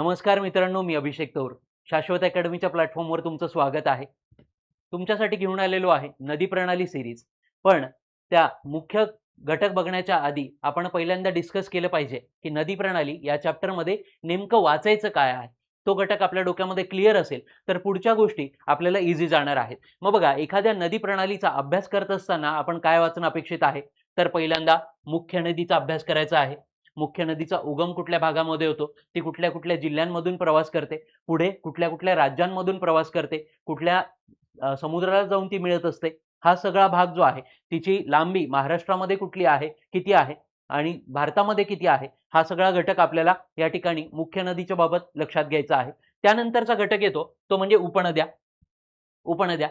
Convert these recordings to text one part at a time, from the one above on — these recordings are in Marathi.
नमस्कार मित्रांनो, मी अभिषेक तौर. शाश्वत अकॅडमीच्या प्लॅटफॉर्मवर तुमचं स्वागत आहे. तुमच्यासाठी घेऊन आलेलो आहे नदी प्रणाली सिरीज. पण त्या मुख्य घटक बघण्याच्या आधी आपण पहिल्यांदा डिस्कस केलं पाहिजे की नदी प्रणाली या चॅप्टरमध्ये नेमकं वाचायचं काय आहे. तो घटक आपल्या डोक्यामध्ये क्लिअर असेल तर पुढच्या गोष्टी आपल्याला इझी जाणार आहेत. मग बघा, एखाद्या नदी प्रणालीचा अभ्यास करत असताना आपण काय वाचणं अपेक्षित आहे? तर पहिल्यांदा मुख्य नदीचा अभ्यास करायचा आहे. मुख्य नदीचा उगम कुठल्या भागामध्ये होतो, ती कुठल्या कुठल्या जिल्ह्यांमधून प्रवास करते, पुढे कुठल्या कुठल्या राज्यांमधून प्रवास करते, कुठल्या समुद्राला जाऊन ती मिळत असते. हा सगळा भाग जो आहे, तिची लांबी महाराष्ट्रामध्ये कुठली आहे, किती आहे आणि भारतामध्ये किती आहे, हा सगळा घटक आपल्याला या ठिकाणी मुख्य नदीच्या बाबत लक्षात घ्यायचा आहे. त्यानंतरचा घटक येतो तो म्हणजे उपनद्या. उपनद्या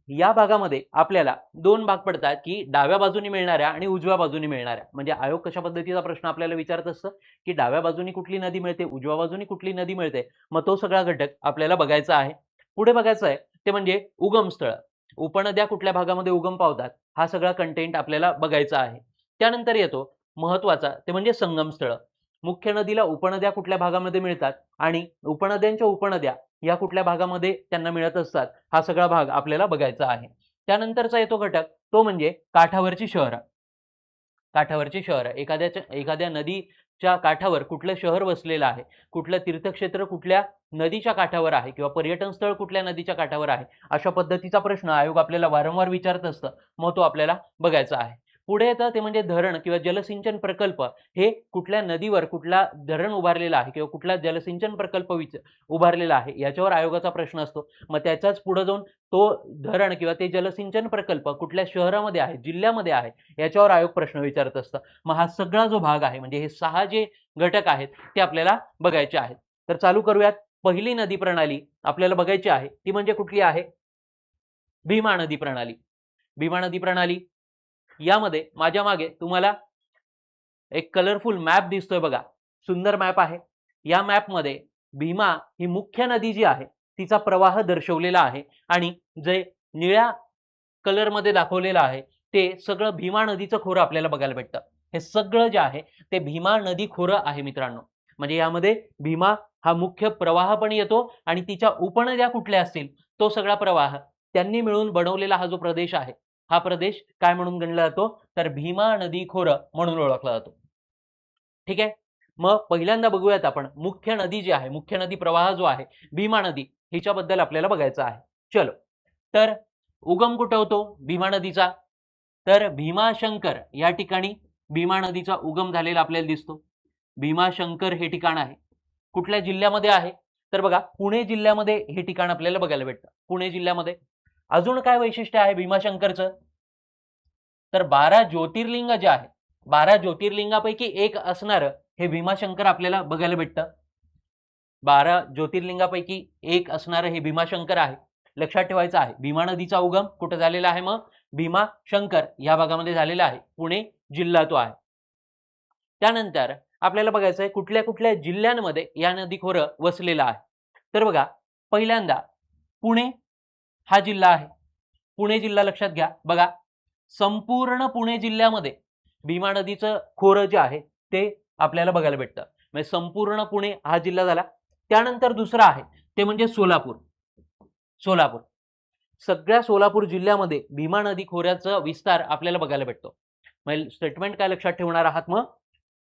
या भागामध्ये आपल्याला दोन भाग पडतात की डाव्या बाजूनी मिळणाऱ्या आणि उजव्या बाजूनी मिळणाऱ्या. म्हणजे आयोग कशा पद्धतीचा प्रश्न आपल्याला विचारत असतं की डाव्या बाजूनी कुठली नदी मिळते, उजव्या बाजूनी कुठली नदी मिळते. मग तो सगळा घटक आपल्याला बघायचा आहे. पुढे बघायचं आहे ते म्हणजे उगम स्थळ. उपनद्या कुठल्या भागामध्ये उगम पावतात, हा सगळा कंटेंट आपल्याला बघायचा आहे. त्यानंतर येतो महत्वाचा ते म्हणजे संगम स्थळ. मुख्य नदीला उपनद्या कुठल्या भागामध्ये मिळतात आणि उपनद्यांच्या उपनद्या या कुठल्या भागामध्ये त्यांना मिळत असतात, हा सगळा भाग आपल्याला बघायचा आहे. त्यानंतरचा येतो घटक तो म्हणजे काठावरची शहरं. काठावरची शहरं, एखाद्या नदीच्या काठावर कुठलं शहर वसलेलं आहे, कुठलं तीर्थक्षेत्र कुठल्या नदीच्या काठावर आहे किंवा पर्यटन स्थळ कुठल्या नदीच्या काठावर आहे, अशा पद्धतीचा प्रश्न आयोग आपल्याला वारंवार विचारत असतं. मग तो आपल्याला बघायचा आहे. पुढे येतं ते म्हणजे धरण किंवा जलसिंचन प्रकल्प. हे कुठल्या नदीवर कुठला धरण उभारलेला आहे किंवा कुठला जलसिंचन प्रकल्प उभारलेला आहे याच्यावर आयोगाचा प्रश्न असतो. मग त्याच्याच पुढे जाऊन तो धरण किंवा ते जलसिंचन प्रकल्प कुठल्या शहरामध्ये आहे, जिल्ह्यामध्ये आहे, याच्यावर आयोग प्रश्न विचारत असतं. मग हा सगळा जो भाग आहे म्हणजे हे 6 जे घटक आहेत ते आपल्याला बघायचे आहेत. तर चालू करूयात. पहिली नदी प्रणाली आपल्याला बघायची आहे ती म्हणजे कुठली आहे? भीमा नदी प्रणाली. भीमा नदी प्रणाली यामध्ये माझ्या मागे तुम्हाला एक कलरफुल मॅप दिसतोय बघा. सुंदर मॅप आहे. या मॅपमध्ये भीमा ही मुख्य नदी जी आहे तिचा प्रवाह दर्शवलेला आहे आणि जे निळ्या कलर मध्ये दाखवलेलं आहे ते सगळं भीमा नदीचं खोरं आपल्याला बघायला भेटतं. हे सगळं जे आहे ते भीमा नदी खोरं आहे मित्रांनो. म्हणजे यामध्ये भीमा हा मुख्य प्रवाह पण येतो आणि तिच्या उपनद्या कुठल्या असतील तो सगळा प्रवाह त्यांनी मिळून बनवलेला हा जो प्रदेश आहे, हा प्रदेश काय म्हणून गणला जातो? तर भीमा नदी खोरं म्हणून ओळखला जातो. ठीक आहे. मग पहिल्यांदा बघूयात आपण मुख्य नदी जी आहे, मुख्य नदी प्रवाह जो आहे भीमा नदी, हिच्याबद्दल आपल्याला बघायचं आहे. चलो. तर उगम कुठे होतो भीमा नदीचा? तर भीमाशंकर या ठिकाणी भीमा नदीचा उगम झालेला आपल्याला दिसतो. भीमाशंकर हे ठिकाण आहे. कुठल्या जिल्ह्यामध्ये आहे? तर बघा, पुणे जिल्ह्यामध्ये हे ठिकाण आपल्याला बघायला भेटतं. पुणे जिल्ह्यामध्ये. अजून काय वैशिष्ट्य आहे भीमाशंकरचं? तर 12 ज्योतिर्लिंग जे आहे, 12 ज्योतिर्लिंगापैकी एक असणारं हे भीमाशंकर आपल्याला बघायला भेटतं. 12 ज्योतिर्लिंगापैकी एक असणारं हे भीमाशंकर आहे. लक्षात ठेवायचं आहे, भीमा नदीचा उगम कुठे झालेला आहे? मग भीमाशंकर या भागामध्ये झालेला आहे. पुणे जिल्हा तो आहे. त्यानंतर आपल्याला बघायचं आहे कुठल्या कुठल्या जिल्ह्यांमध्ये या नदी खोरं वसलेलं आहे. तर बघा, पहिल्यांदा पुणे हा जिल्हा आहे. पुणे जिल्हा लक्षात घ्या. बघा, संपूर्ण पुणे जिल्ह्यामध्ये भीमा नदीचं खोरं जे आहे ते आपल्याला बघायला भेटतं. म्हणजे संपूर्ण पुणे हा जिल्हा झाला. त्यानंतर दुसरा आहे ते म्हणजे सोलापूर. सोलापूर सगळ्या सोलापूर जिल्ह्यामध्ये भीमा नदी खोऱ्याचा विस्तार आपल्याला बघायला भेटतो. म्हणजे स्टेटमेंट काय लक्षात ठेवणार आहात? मग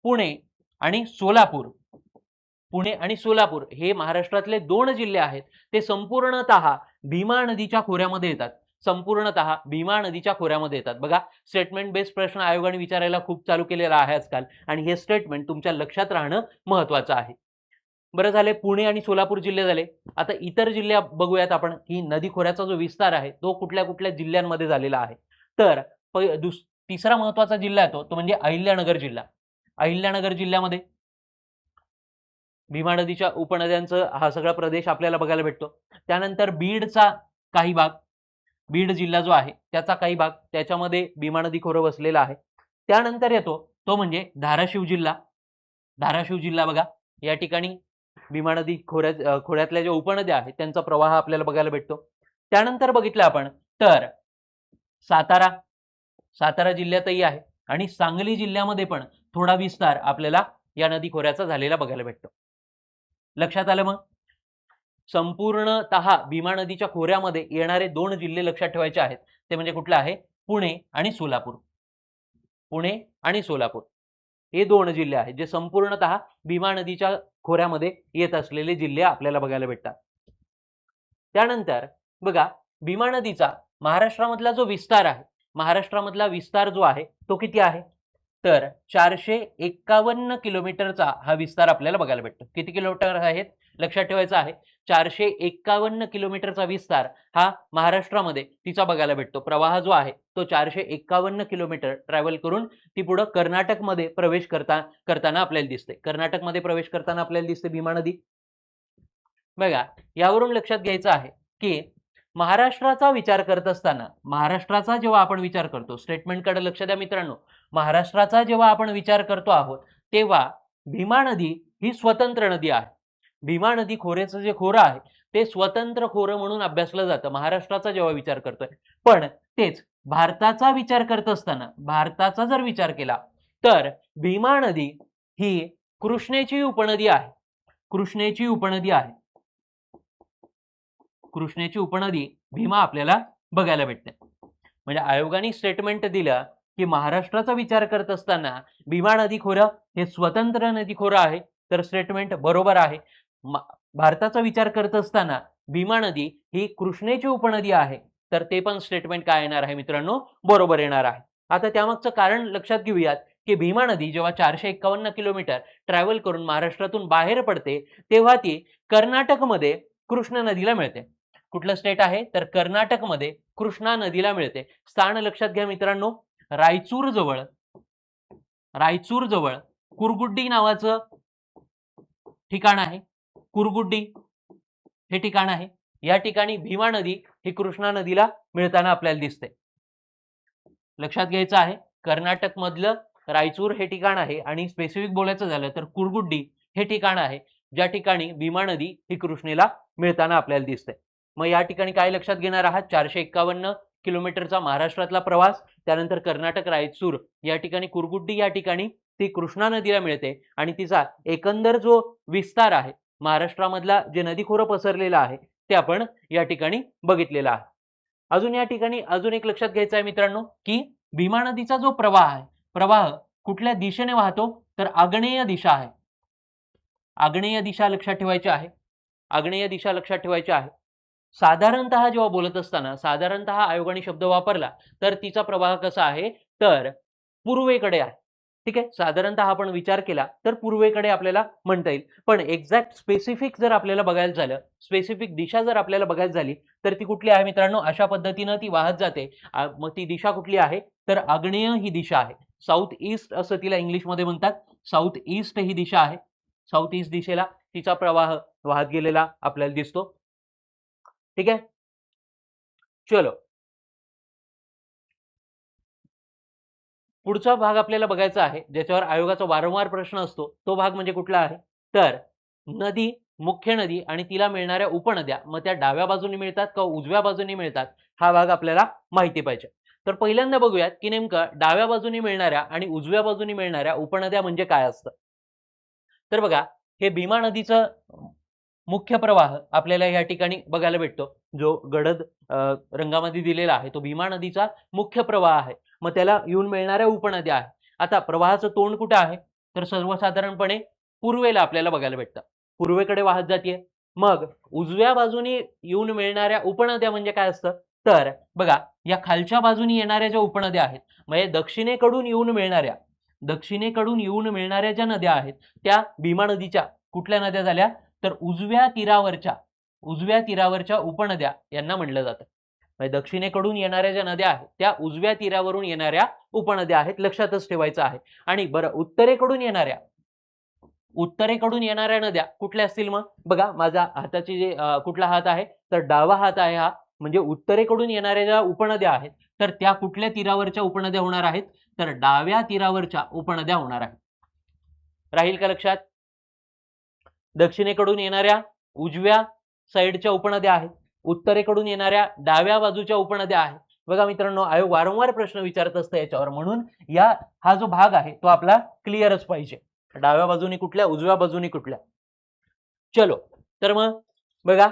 पुणे आणि सोलापूर. पुणे आणि सोलापूर हे महाराष्ट्रातले 2 जिल्हे आहेत. ते संपूर्णतः भीमा नदीच्या खोऱ्यामध्ये येतात. संपूर्णतः भीमा नदीच्या खोऱ्यामध्ये येतात. बघा, स्टेटमेंट बेस्ड प्रश्न आयोगाने विचारायला खूप चालू केलेला आहे आजकाल आणि हे स्टेटमेंट तुमच्या लक्षात राहणं महत्वाचं आहे. बरं झाले, पुणे आणि सोलापूर जिल्हे झाले. आता इतर जिल्हे बघूयात आपण की नदी खोऱ्याचा जो विस्तार आहे तो कुठल्या कुठल्या जिल्ह्यांमध्ये झालेला आहे. तर तिसरा महत्वाचा जिल्हा आहे तो म्हणजे अहिल्यानगर जिल्हा. अहिल्यानगर जिल्ह्यामध्ये भीमा नदीच्या उपनद्यांचा हा सगळा प्रदेश आपल्याला बघायला भेटतो. त्यानंतर बीडचा काही भाग, बीड जिल्हा जो आहे त्याचा काही भाग, त्याच्यामध्ये भीमा नदी खोरं वसलेला आहे. त्यानंतर येतो तो म्हणजे धाराशिव जिल्हा. धाराशिव जिल्हा बघा, या ठिकाणी भीमा नदी खोऱ्यातल्या ज्या उपनद्या आहेत त्यांचा प्रवाह आपल्याला बघायला भेटतो. त्यानंतर बघितलं आपण तर सातारा, सातारा जिल्ह्यातही आहे आणि सांगली जिल्ह्यामध्ये पण थोडा विस्तार आपल्याला या नदी खोऱ्याचा झालेला बघायला भेटतो. लक्षात आलं मग? संपूर्णतः भीमा नदीच्या खोऱ्यामध्ये येणारे 2 जिल्हे लक्षात ठेवायचे आहेत, ते म्हणजे कुठले आहे? पुणे आणि सोलापूर. पुणे आणि सोलापूर हे 2 जिल्हे आहेत जे संपूर्णतः भीमा नदीच्या खोऱ्यामध्ये येत असलेले जिल्हे आपल्याला बघायला भेटतात. त्यानंतर बघा, भीमा नदीचा महाराष्ट्रामधला जो विस्तार आहे, महाराष्ट्रामधला विस्तार जो आहे तो किती आहे? तर 451 किलोमीटरचा हा विस्तार आपल्याला बघायला भेटतो. किती किलोमीटर आहेत? लक्षात ठेवायचं आहे, 451 किलोमीटरचा विस्तार हा महाराष्ट्रामध्ये तिचा बघायला भेटतो. प्रवाह जो आहे तो 451 किलोमीटर ट्रॅव्हल करून ती पुढे कर्नाटकमध्ये प्रवेश करताना आपल्याला दिसते. कर्नाटकमध्ये प्रवेश करताना आपल्याला दिसते भीमा नदी. बघा, यावरून लक्षात घ्यायचं आहे की महाराष्ट्राचा विचार करत असताना, महाराष्ट्राचा जेव्हा आपण विचार करतो, स्टेटमेंटकडे लक्ष द्या मित्रांनो, महाराष्ट्राचा जेव्हा आपण विचार करतो आहोत तेव्हा भीमा नदी ही स्वतंत्र नदी आहे. भीमा नदी खोऱ्याचं जे खोरं आहे ते स्वतंत्र खोरं म्हणून अभ्यासलं जातं महाराष्ट्राचा जेव्हा विचार करतोय. पण तेच भारताचा विचार करत असताना, भारताचा जर विचार केला तर भीमा नदी ही कृष्णेची उपनदी आहे. कृष्णेची उपनदी आहे. कृष्णेची उपनदी भीमा आपल्याला बघायला भेटते. म्हणजे आयोगाने स्टेटमेंट दिलं की महाराष्ट्राचा विचार करत असताना भीमा नदी खोरं हे स्वतंत्र नदी खोरं आहे, तर स्टेटमेंट बरोबर आहे. भारताचा विचार करत असताना भीमा नदी ही कृष्णेची उपनदी आहे, तर ते पण स्टेटमेंट काय येणार आहे मित्रांनो? बरोबर येणार आहे. आता त्यामागचं कारण लक्षात घेऊयात की भीमा नदी जेव्हा 451 किलोमीटर ट्रॅव्हल करून महाराष्ट्रातून बाहेर पडते तेव्हा ती कर्नाटकमध्ये कृष्णा नदीला मिळते. कुठलं स्टेट आहे? तर कर्नाटकमध्ये कृष्णा नदीला मिळते. स्थान लक्षात घ्या मित्रांनो, रायचूर जवळ कुरगुड्डी नावाचं ठिकाण आहे. कुरगुड्डी हे ठिकाण आहे. या ठिकाणी भीमा नदी ही कृष्णा नदीला मिळताना आपल्याला दिसते. लक्षात घ्यायचं आहे, कर्नाटक मधलं रायचूर हे ठिकाण आहे आणि स्पेसिफिक बोलायचं झालं तर कुरगुड्डी हे ठिकाण आहे ज्या ठिकाणी भीमा नदी ही कृष्णेला मिळताना आपल्याला दिसते. मग या ठिकाणी काय लक्षात घेणार आहात? 451 किलोमीटरचा महाराष्ट्रातला प्रवास, त्यानंतर कर्नाटक रायचूर या ठिकाणी कुरगुड्डी या ठिकाणी ती कृष्णा नदीला मिळते आणि तिचा एकंदर जो विस्तार आहे महाराष्ट्रामधला जे नदीखोरं पसरलेलं आहे ते आपण या ठिकाणी बघितलेलं आहे. अजून या ठिकाणी अजून एक लक्षात घ्यायचं आहे मित्रांनो की भीमा नदीचा जो प्रवाह आहे, प्रवाह कुठल्या दिशेने वाहतो? तर आग्नेय दिशा आहे. आग्नेय दिशा लक्षात ठेवायची आहे. आग्नेय दिशा लक्षात ठेवायची आहे. साधारणतः जेव्हा बोलत असताना साधारणतः आयोगाने शब्द वापरला तर तिचा प्रवाह कसा आहे? तर पूर्वेकडे आहे. ठीक आहे, साधारणतः आपण विचार केला तर पूर्वेकडे आपल्याला म्हणता येईल. पण एक्झॅक्ट स्पेसिफिक जर आपल्याला बघायला झालं, स्पेसिफिक दिशा जर आपल्याला बघायला झाली तर ती कुठली आहे मित्रांनो? अशा पद्धतीनं ती वाहत जाते. मग ती दिशा कुठली आहे? तर आग्नेय ही दिशा आहे. साऊथ ईस्ट असं तिला इंग्लिशमध्ये म्हणतात. साऊथ ईस्ट ही दिशा आहे. साऊथ ईस्ट दिशेला तिचा प्रवाह वाहत गेलेला आपल्याला दिसतो. ठीक आहे, चलो पुढचा भाग आपल्याला बघायचा आहे ज्याच्यावर आयोगाचा वारंवार प्रश्न असतो. तो भाग म्हणजे कुठला आहे? तर नदी, मुख्य नदी आणि तिला मिळणाऱ्या उपनद्या, मग त्या डाव्या बाजूने मिळतात का उजव्या बाजूने मिळतात, हा भाग आपल्याला माहिती पाहिजे. तर पहिल्यांदा बघूयात की नेमकं डाव्या बाजूने मिळणाऱ्या आणि उजव्या बाजूने मिळणाऱ्या उपनद्या म्हणजे काय असतं. तर बघा, हे भीमा नदीचं मुख्य प्रवाह आपल्याला या ठिकाणी बघायला भेटतो. जो गडद रंगामध्ये दिलेला आहे तो भीमा नदीचा मुख्य प्रवाह आहे. मग त्याला येऊन मिळणाऱ्या उपनद्या आहेत. आता प्रवाहाचं तोंड कुठं आहे? तर सर्वसाधारणपणे पूर्वेला आपल्याला बघायला भेटतं. पूर्वेकडे वाहत जाते. मग उजव्या बाजूने येऊन मिळणाऱ्या उपनद्या म्हणजे काय असतं? तर बघा, या खालच्या बाजूने येणाऱ्या ज्या उपनद्या आहेत, म्हणजे दक्षिणेकडून येऊन मिळणाऱ्या ज्या नद्या आहेत त्या भीमा नदीच्या कुठल्या नद्या झाल्या? तर उजव्या तीरावरच्या उपनद्या यांना म्हणलं जातं. म्हणजे दक्षिणेकडून येणाऱ्या ज्या नद्या आहेत त्या उजव्या तीरावरून येणाऱ्या उपनद्या आहेत, लक्षातच ठेवायचं आहे. आणि बरं, उत्तरेकडून येणाऱ्या नद्या कुठल्या असतील? मग बघा, माझा हाताची जे कुठला हात आहे तर डावा हात आहे हा, म्हणजे उत्तरेकडून येणाऱ्या ज्या उपनद्या आहेत तर त्या कुठल्या तीरावरच्या उपनद्या होणार आहेत? तर डाव्या तीरावरच्या उपनद्या होणार आहेत. राहील का लक्षात? दक्षिणेकडून येणाऱ्या उजव्या साईडच्या उपनद्या आहेत, उत्तरेकडून येणाऱ्या डाव्या बाजूच्या उपनद्या आहेत. बघा मित्रांनो, आयोग वारंवार प्रश्न विचारत असतं याच्यावर, म्हणून हा जो भाग आहे तो आपला क्लिअरच पाहिजे. डाव्या बाजूने कुठल्या, उजव्या बाजूने कुठल्या. चलो, तर मग बघा,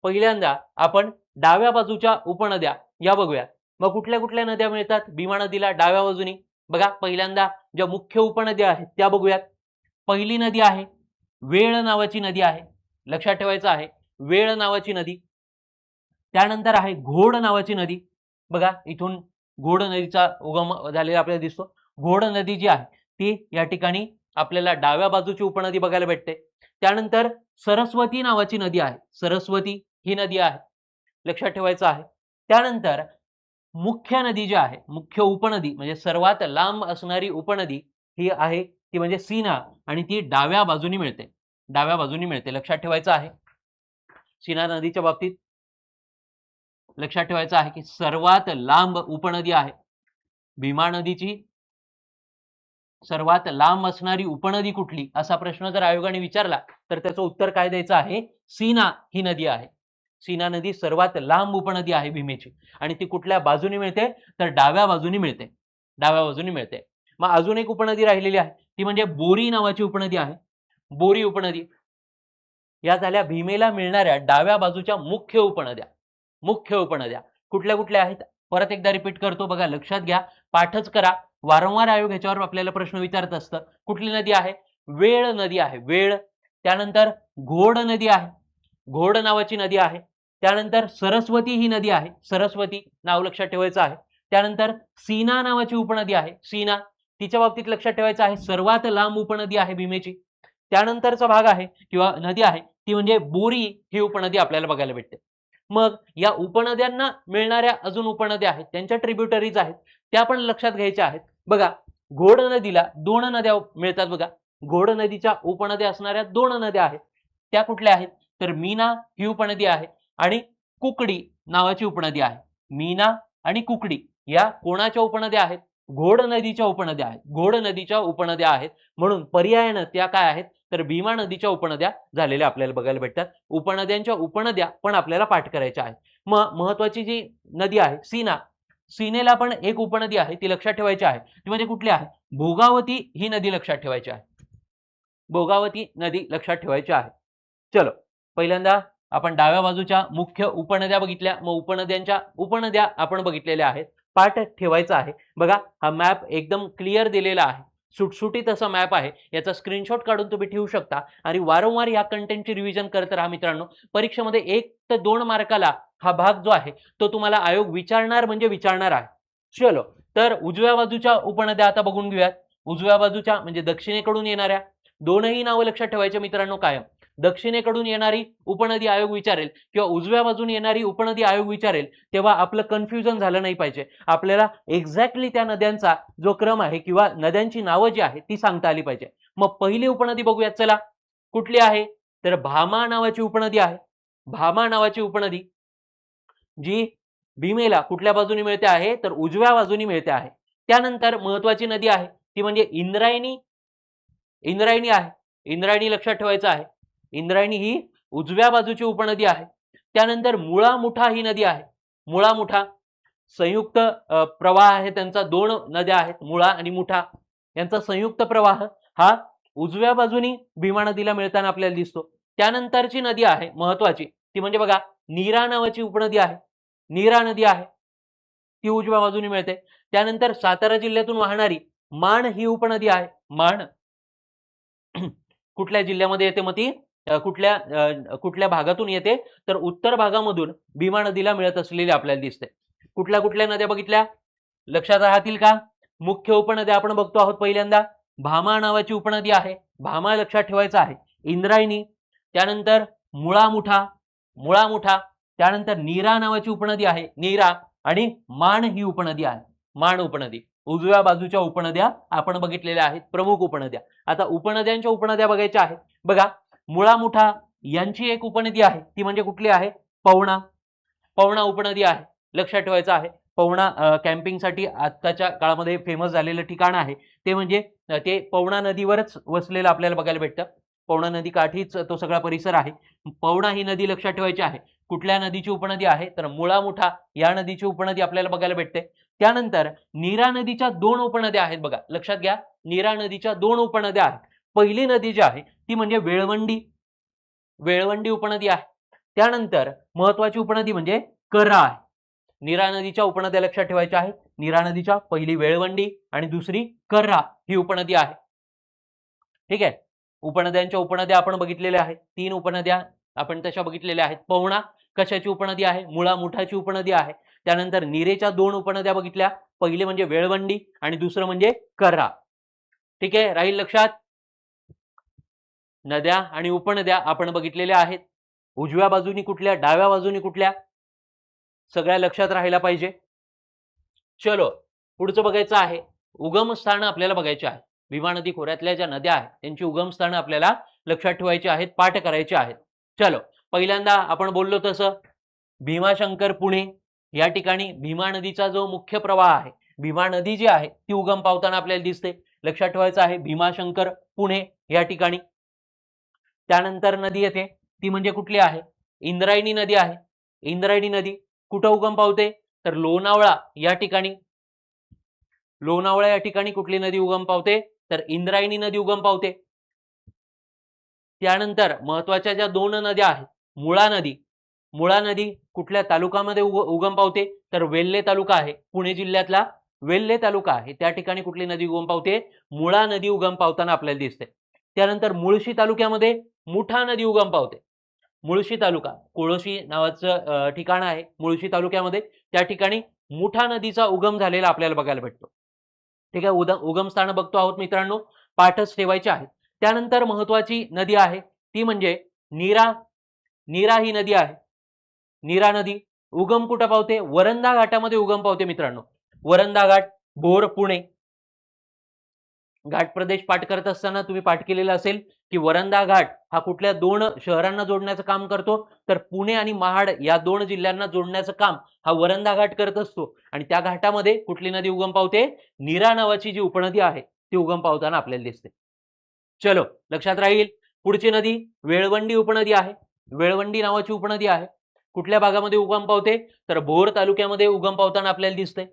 पहिल्यांदा आपण डाव्या बाजूच्या उपनद्या या बघूया. मग कुठल्या कुठल्या नद्या मिळतात भीमा नदीला डाव्या बाजूनी? बघा, पहिल्यांदा ज्या मुख्य उपनद्या आहेत त्या बघूयात. पहिली नदी आहे वेळ नावाची नदी आहे, लक्षात ठेवायचं आहे, वेळ नावाची नदी. त्यानंतर आहे घोड नावाची नदी. बघा, इथून घोड नदीचा उगम झालेला आपल्याला दिसतो. घोड नदी जी आहे ती या ठिकाणी आपल्याला डाव्या बाजूची उपनदी बघायला भेटते. त्यानंतर सरस्वती नावाची नदी आहे, सरस्वती ही नदी आहे, लक्षात ठेवायचं आहे. त्यानंतर मुख्य नदी जी आहे, मुख्य उपनदी म्हणजे सर्वात लांब असणारी उपनदी ही आहे ती म्हणजे सीना, आणि ती डाव्या बाजूनी मिळते, डाव्या बाजूनी मिळते, लक्षात ठेवायचं आहे. सीना नदीच्या बाबतीत लक्षात ठेवायचं आहे की सर्वात लांब उपनदी आहे भीमा नदीची. सर्वात लांब असणारी उपनदी कुठली असा प्रश्न जर आयोगाने विचारला तर त्याचं उत्तर काय द्यायचं आहे? सीना ही नदी आहे. सीना नदी सर्वात लांब उपनदी आहे भीमेची, आणि ती कुठल्या बाजूनी मिळते तर डाव्या बाजूनी मिळते, डाव्या बाजूनी मिळते. मग अजून एक उपनदी राहिलेली आहे ती म्हणजे बोरी नावाची उपनदी आहे, बोरी उपनदी. या झाल्या भीमेला मिळणाऱ्या डाव्या बाजूच्या मुख्य उपनद्या. मुख्य उपनद्या कुठल्या कुठल्या आहेत परत एकदा रिपीट करतो, बघा लक्षात घ्या, पाठच करा. वारंवार आयोग ह्याच्यावर आपल्याला प्रश्न विचारत असतं. कुठली नदी आहे? वेळ नदी आहे, वेळ. त्यानंतर घोड नदी आहे, घोड नावाची नदी आहे. त्यानंतर सरस्वती ही नदी आहे, सरस्वती नाव लक्षात ठेवायचं आहे. त्यानंतर सीना नावाची उपनदी आहे, सीना, तिच्या बाबतीत लक्षात ठेवायचं आहे सर्वात लांब उपनदी आहे भीमेची. त्यानंतरचा भाग आहे किंवा नदी आहे ती म्हणजे बोरी ही उपनदी आपल्याला बघायला भेटते. मग या उपनद्यांना मिळणाऱ्या अजून उपनद्या आहेत, त्यांच्या ट्रिब्युटरीज आहेत, त्या पण लक्षात घ्यायच्या आहेत. बघा, घोड नदीला 2 नद्या मिळतात. बघा, घोड नदीच्या उपनद्या असणाऱ्या 2 नद्या आहेत, त्या कुठल्या आहेत तर मीना ही उपनदी आहे आणि कुकडी नावाची उपनदी आहे. मीना आणि कुकडी या कोणाच्या उपनद्या आहेत? घोड नदीच्या उपनद्या आहेत, घोड नदीच्या उपनद्या आहेत. म्हणून पर्यायानं त्या काय आहेत तर भीमा नदीच्या उपनद्या झालेल्या आपल्याला बघायला भेटतात. उपनद्यांच्या उपनद्या पण आपल्याला पाठ करायच्या आहेत. मग महत्वाची जी नदी आहे सीना, सीनेला पण एक उपनदी आहे ती लक्षात ठेवायची आहे, ती म्हणजे कुठली आहे? भोगावती ही नदी लक्षात ठेवायची आहे, भोगावती नदी लक्षात ठेवायची आहे. चलो, पहिल्यांदा आपण डाव्या बाजूच्या मुख्य उपनद्या बघितल्या, मग उपनद्यांच्या उपनद्या आपण बघितलेल्या आहेत, पाठ ठेवायचा आहे. बघा, हा मॅप एकदम क्लिअर दिलेला आहे, सुटसुटीत असा मॅप आहे, याचा स्क्रीनशॉट काढून तुम्ही ठेवू शकता आणि वारंवार या कंटेंटची रिव्हिजन करत राहा मित्रांनो. परीक्षेमध्ये 1 ते 2 मार्काला हा भाग जो आहे तो तुम्हाला आयोग विचारणार म्हणजे विचारणार आहे. चलो, तर उजव्या बाजूच्या उपनद्या आता बघून घेऊयात. उजव्या बाजूच्या म्हणजे दक्षिणेकडून येणाऱ्या, दोनही नावं लक्षात ठेवायचे मित्रांनो कायम. दक्षिणेकडून येणारी उपनदी आयोग विचारेल किंवा उजव्या बाजूने येणारी उपनदी आयोग विचारेल तेव्हा आपलं कन्फ्युजन झालं नाही पाहिजे. आपल्याला एक्झॅक्टली त्या नद्यांचा जो क्रम आहे किंवा नद्यांची नावं जी आहे ती सांगता आली पाहिजे. मग पहिली उपनदी बघूयात, चला कुठली आहे तर भामा नावाची उपनदी आहे. भामा नावाची उपनदी जी भीमेला कुठल्या बाजूने मिळते आहे तर उजव्या बाजूने मिळते आहे. त्यानंतर महत्वाची नदी आहे ती म्हणजे इंद्रायणी, इंद्रायणी आहे, इंद्रायणी लक्षात ठेवायचं आहे. इंद्रायणी ही उजव्या बाजूची उपनदी आहे. त्यानंतर मुळा मुठा ही नदी आहे, मुळा मुठा संयुक्त प्रवाह आहे त्यांचा, 2 नद्या आहेत मुळा आणि मुठा, यांचा संयुक्त प्रवाह हा उजव्या बाजूनी भीमा नदीला मिळताना आपल्याला दिसतो. त्यानंतरची नदी आहे महत्वाची ती म्हणजे बघा नीरा नावाची उपनदी आहे, नीरा नदी आहे, ती उजव्या बाजूने मिळते. त्यानंतर सातारा जिल्ह्यातून वाहणारी माण ही उपनदी आहे, माण कुठल्या जिल्ह्यामध्ये येते मग ती कुठल्या भागातून येते तर उत्तर भागामधून भीमा नदीला मिळत असलेली आपल्याला दिसते. कुठल्या कुठल्या नद्या बघितल्या लक्षात राहतील का? मुख्य उपनद्या आपण बघतो आहोत. पहिल्यांदा भामा नावाची उपनदी आहे, भामा लक्षात ठेवायचं आहे. इंद्रायणी, त्यानंतर मुळा मुठा, मुळा मुठा, त्यानंतर नीरा नावाची उपनदी आहे, नीरा, आणि माण ही उपनदी आहे, माण उपनदी. उजव्या बाजूच्या उपनद्या आपण बघितलेल्या आहेत, प्रमुख उपनद्या. आता उपनद्यांच्या उपनद्या बघायच्या आहेत. बघा, मुळा मुठा यांची एक उपनदी आहे ती म्हणजे कुठली आहे? पवना, पवना उपनदी आहे, लक्षात ठेवायचं आहे. पवना कॅम्पिंगसाठी आताच्या काळामध्ये फेमस झालेलं ठिकाण आहे ते म्हणजे ते पवना नदीवरच वसलेलं आपल्याला बघायला भेटतं. पवना नदी काठीच तो सगळा परिसर आहे. पवना ही नदी लक्षात ठेवायची आहे. कुठल्या नदीची उपनदी आहे तर मुळा मुठा या नदीची उपनदी आपल्याला बघायला भेटते. त्यानंतर नीरा नदीच्या 2 उपनद्या आहेत, बघा लक्षात घ्या, नीरा नदीच्या 2 उपनद्या आहेत. पहिली नदी जी आहे ती म्हणजे वेळवंडी, वेळवंडी उपनदी आहे. त्यानंतर महत्वाची उपनदी म्हणजे कर्रा आहे. नीरा नदीच्या उपनद्या लक्षात ठेवायच्या आहेत. नीरा नदीच्या पहिली वेळवंडी आणि दुसरी कर्रा ही उपनदी आहे. ठीक आहे. उपनद्यांच्या उपनद्या आपण बघितलेल्या आहेत. 3 उपनद्या आपण तशा बघितलेल्या आहेत. पवना कशाची उपनदी आहे? मुळा मुठाची उपनदी आहे. त्यानंतर नीरेच्या 2 उपनद्या बघितल्या. पहिली म्हणजे वेळवंडी आणि दुसरं म्हणजे कर्रा. ठीक आहे, राहील लक्षात. नद्या आणि उपनद्या आपण बघितलेल्या आहेत. उजव्या बाजूनी कुठल्या, डाव्या बाजूनी कुठल्या, सगळ्या लक्षात राहायला पाहिजे. चलो पुढचं बघायचं आहे. उगमस्थानं आपल्याला बघायची आहे. भीमा नदी खोऱ्यातल्या ज्या नद्या आहेत त्यांची उगमस्थानं आपल्याला लक्षात ठेवायची आहेत, पाठ करायची आहेत. चलो पहिल्यांदा आपण बोललो तसं भीमाशंकर पुणे या ठिकाणी भीमा नदीचा जो मुख्य प्रवाह आहे, भीमा नदी जी आहे ती उगम पावताना आपल्याला दिसते. लक्षात ठेवायचं आहे भीमाशंकर पुणे या ठिकाणी. त्यानंतर नदी येते ती म्हणजे कुठली आहे? इंद्रायणी नदी आहे. इंद्रायणी नदी कुठं उगम पावते? तर लोणावळा या ठिकाणी. लोणावळा या ठिकाणी कुठली नदी उगम पावते? तर इंद्रायणी नदी उगम पावते. त्यानंतर महत्वाच्या ज्या 2 नद्या आहेत, मुळा नदी, मुळा नदी कुठल्या तालुक्यामध्ये उगम पावते? तर वेल्हे तालुका आहे, पुणे जिल्ह्यातला वेल्हे तालुका आहे, त्या ठिकाणी कुठली नदी उगम पावते? मुळा नदी उगम पावताना आपल्याला दिसते. त्यानंतर मुळशी तालुक्यामध्ये मुठा नदी उगम पावते. मुळशी तालुका, कोळशी नावाचं ठिकाण आहे मुळशी तालुक्यामध्ये, त्या ठिकाणी मुठा नदीचा उगम झालेला आपल्याला बघायला भेटतो. ठीक आहे, उगमस्थानं बघतो आहोत मित्रांनो, पाठच ठेवायचे आहेत. त्यानंतर महत्वाची नदी आहे ती म्हणजे नीरा. नीरा ही नदी आहे. नीरा नदी उगम कुठं पावते? वरंधा घाटामध्ये उगम पावते मित्रांनो. वरंधा घाट, भोर, पुणे. घाट प्रदेश पाठ करत असताना तुम्ही पाठ केलेला असेल की वरंधा घाट हा कुठल्या 2 शहरांना जोडण्याचं काम करतो? तर पुणे आणि महाड या 2 जिल्ह्यांना जोडण्याचं काम हा वरंधा घाट करत असतो. आणि त्या घाटामध्ये कुठली नदी उगम पावते? नीरा नावाची जी उपनदी आहे ती उगम पावताना आपल्याला दिसते. चलो लक्षात राहील. पुढची नदी वेळवंडी उपनदी आहे. वेळवंडी नावाची उपनदी आहे. कुठल्या भागामध्ये उगम पावते? तर भोर तालुक्यामध्ये उगम पावताना आपल्याला दिसते.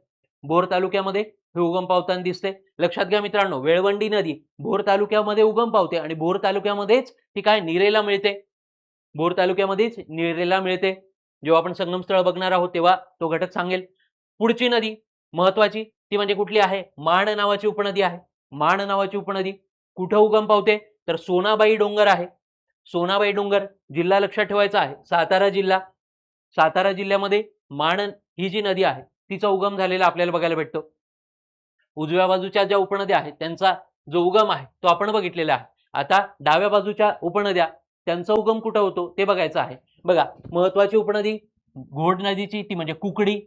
भोर तालुक्यामध्ये हे उगम पावताना दिसते. लक्षात घ्या मित्रांनो, वेळवंडी नदी भोर तालुक्यामध्ये उगम पावते आणि भोर तालुक्यामध्येच ती काय नीरेला मिळते. भोर तालुक्यामध्येच नीरेला मिळते. जेव्हा आपण संगमस्थळ बघणार आहोत तेव्हा तो घटक सांगेल. पुढची नदी महत्वाची ती म्हणजे कुठली आहे? माण नावाची उपनदी आहे. माण नावाची उपनदी कुठं उगम पावते? तर सोनाबाई डोंगर आहे. सोनाबाई डोंगर जिल्हा लक्षात ठेवायचा आहे सातारा जिल्हा. सातारा जिल्ह्यामध्ये माण ही जी नदी आहे तिचा उगम झालेला आपल्याला बघायला भेटतो. उजव्या बाजूच्या ज्या उपनद्या आहेत त्यांचा जो उगम आहे तो आपण बघितलेला आहे. आता डाव्या बाजूच्या उपनद्या त्यांचा उगम कुठं होतो ते बघायचं आहे. बघा महत्वाची उपनदी घोड नदीची ती म्हणजे कुकडी.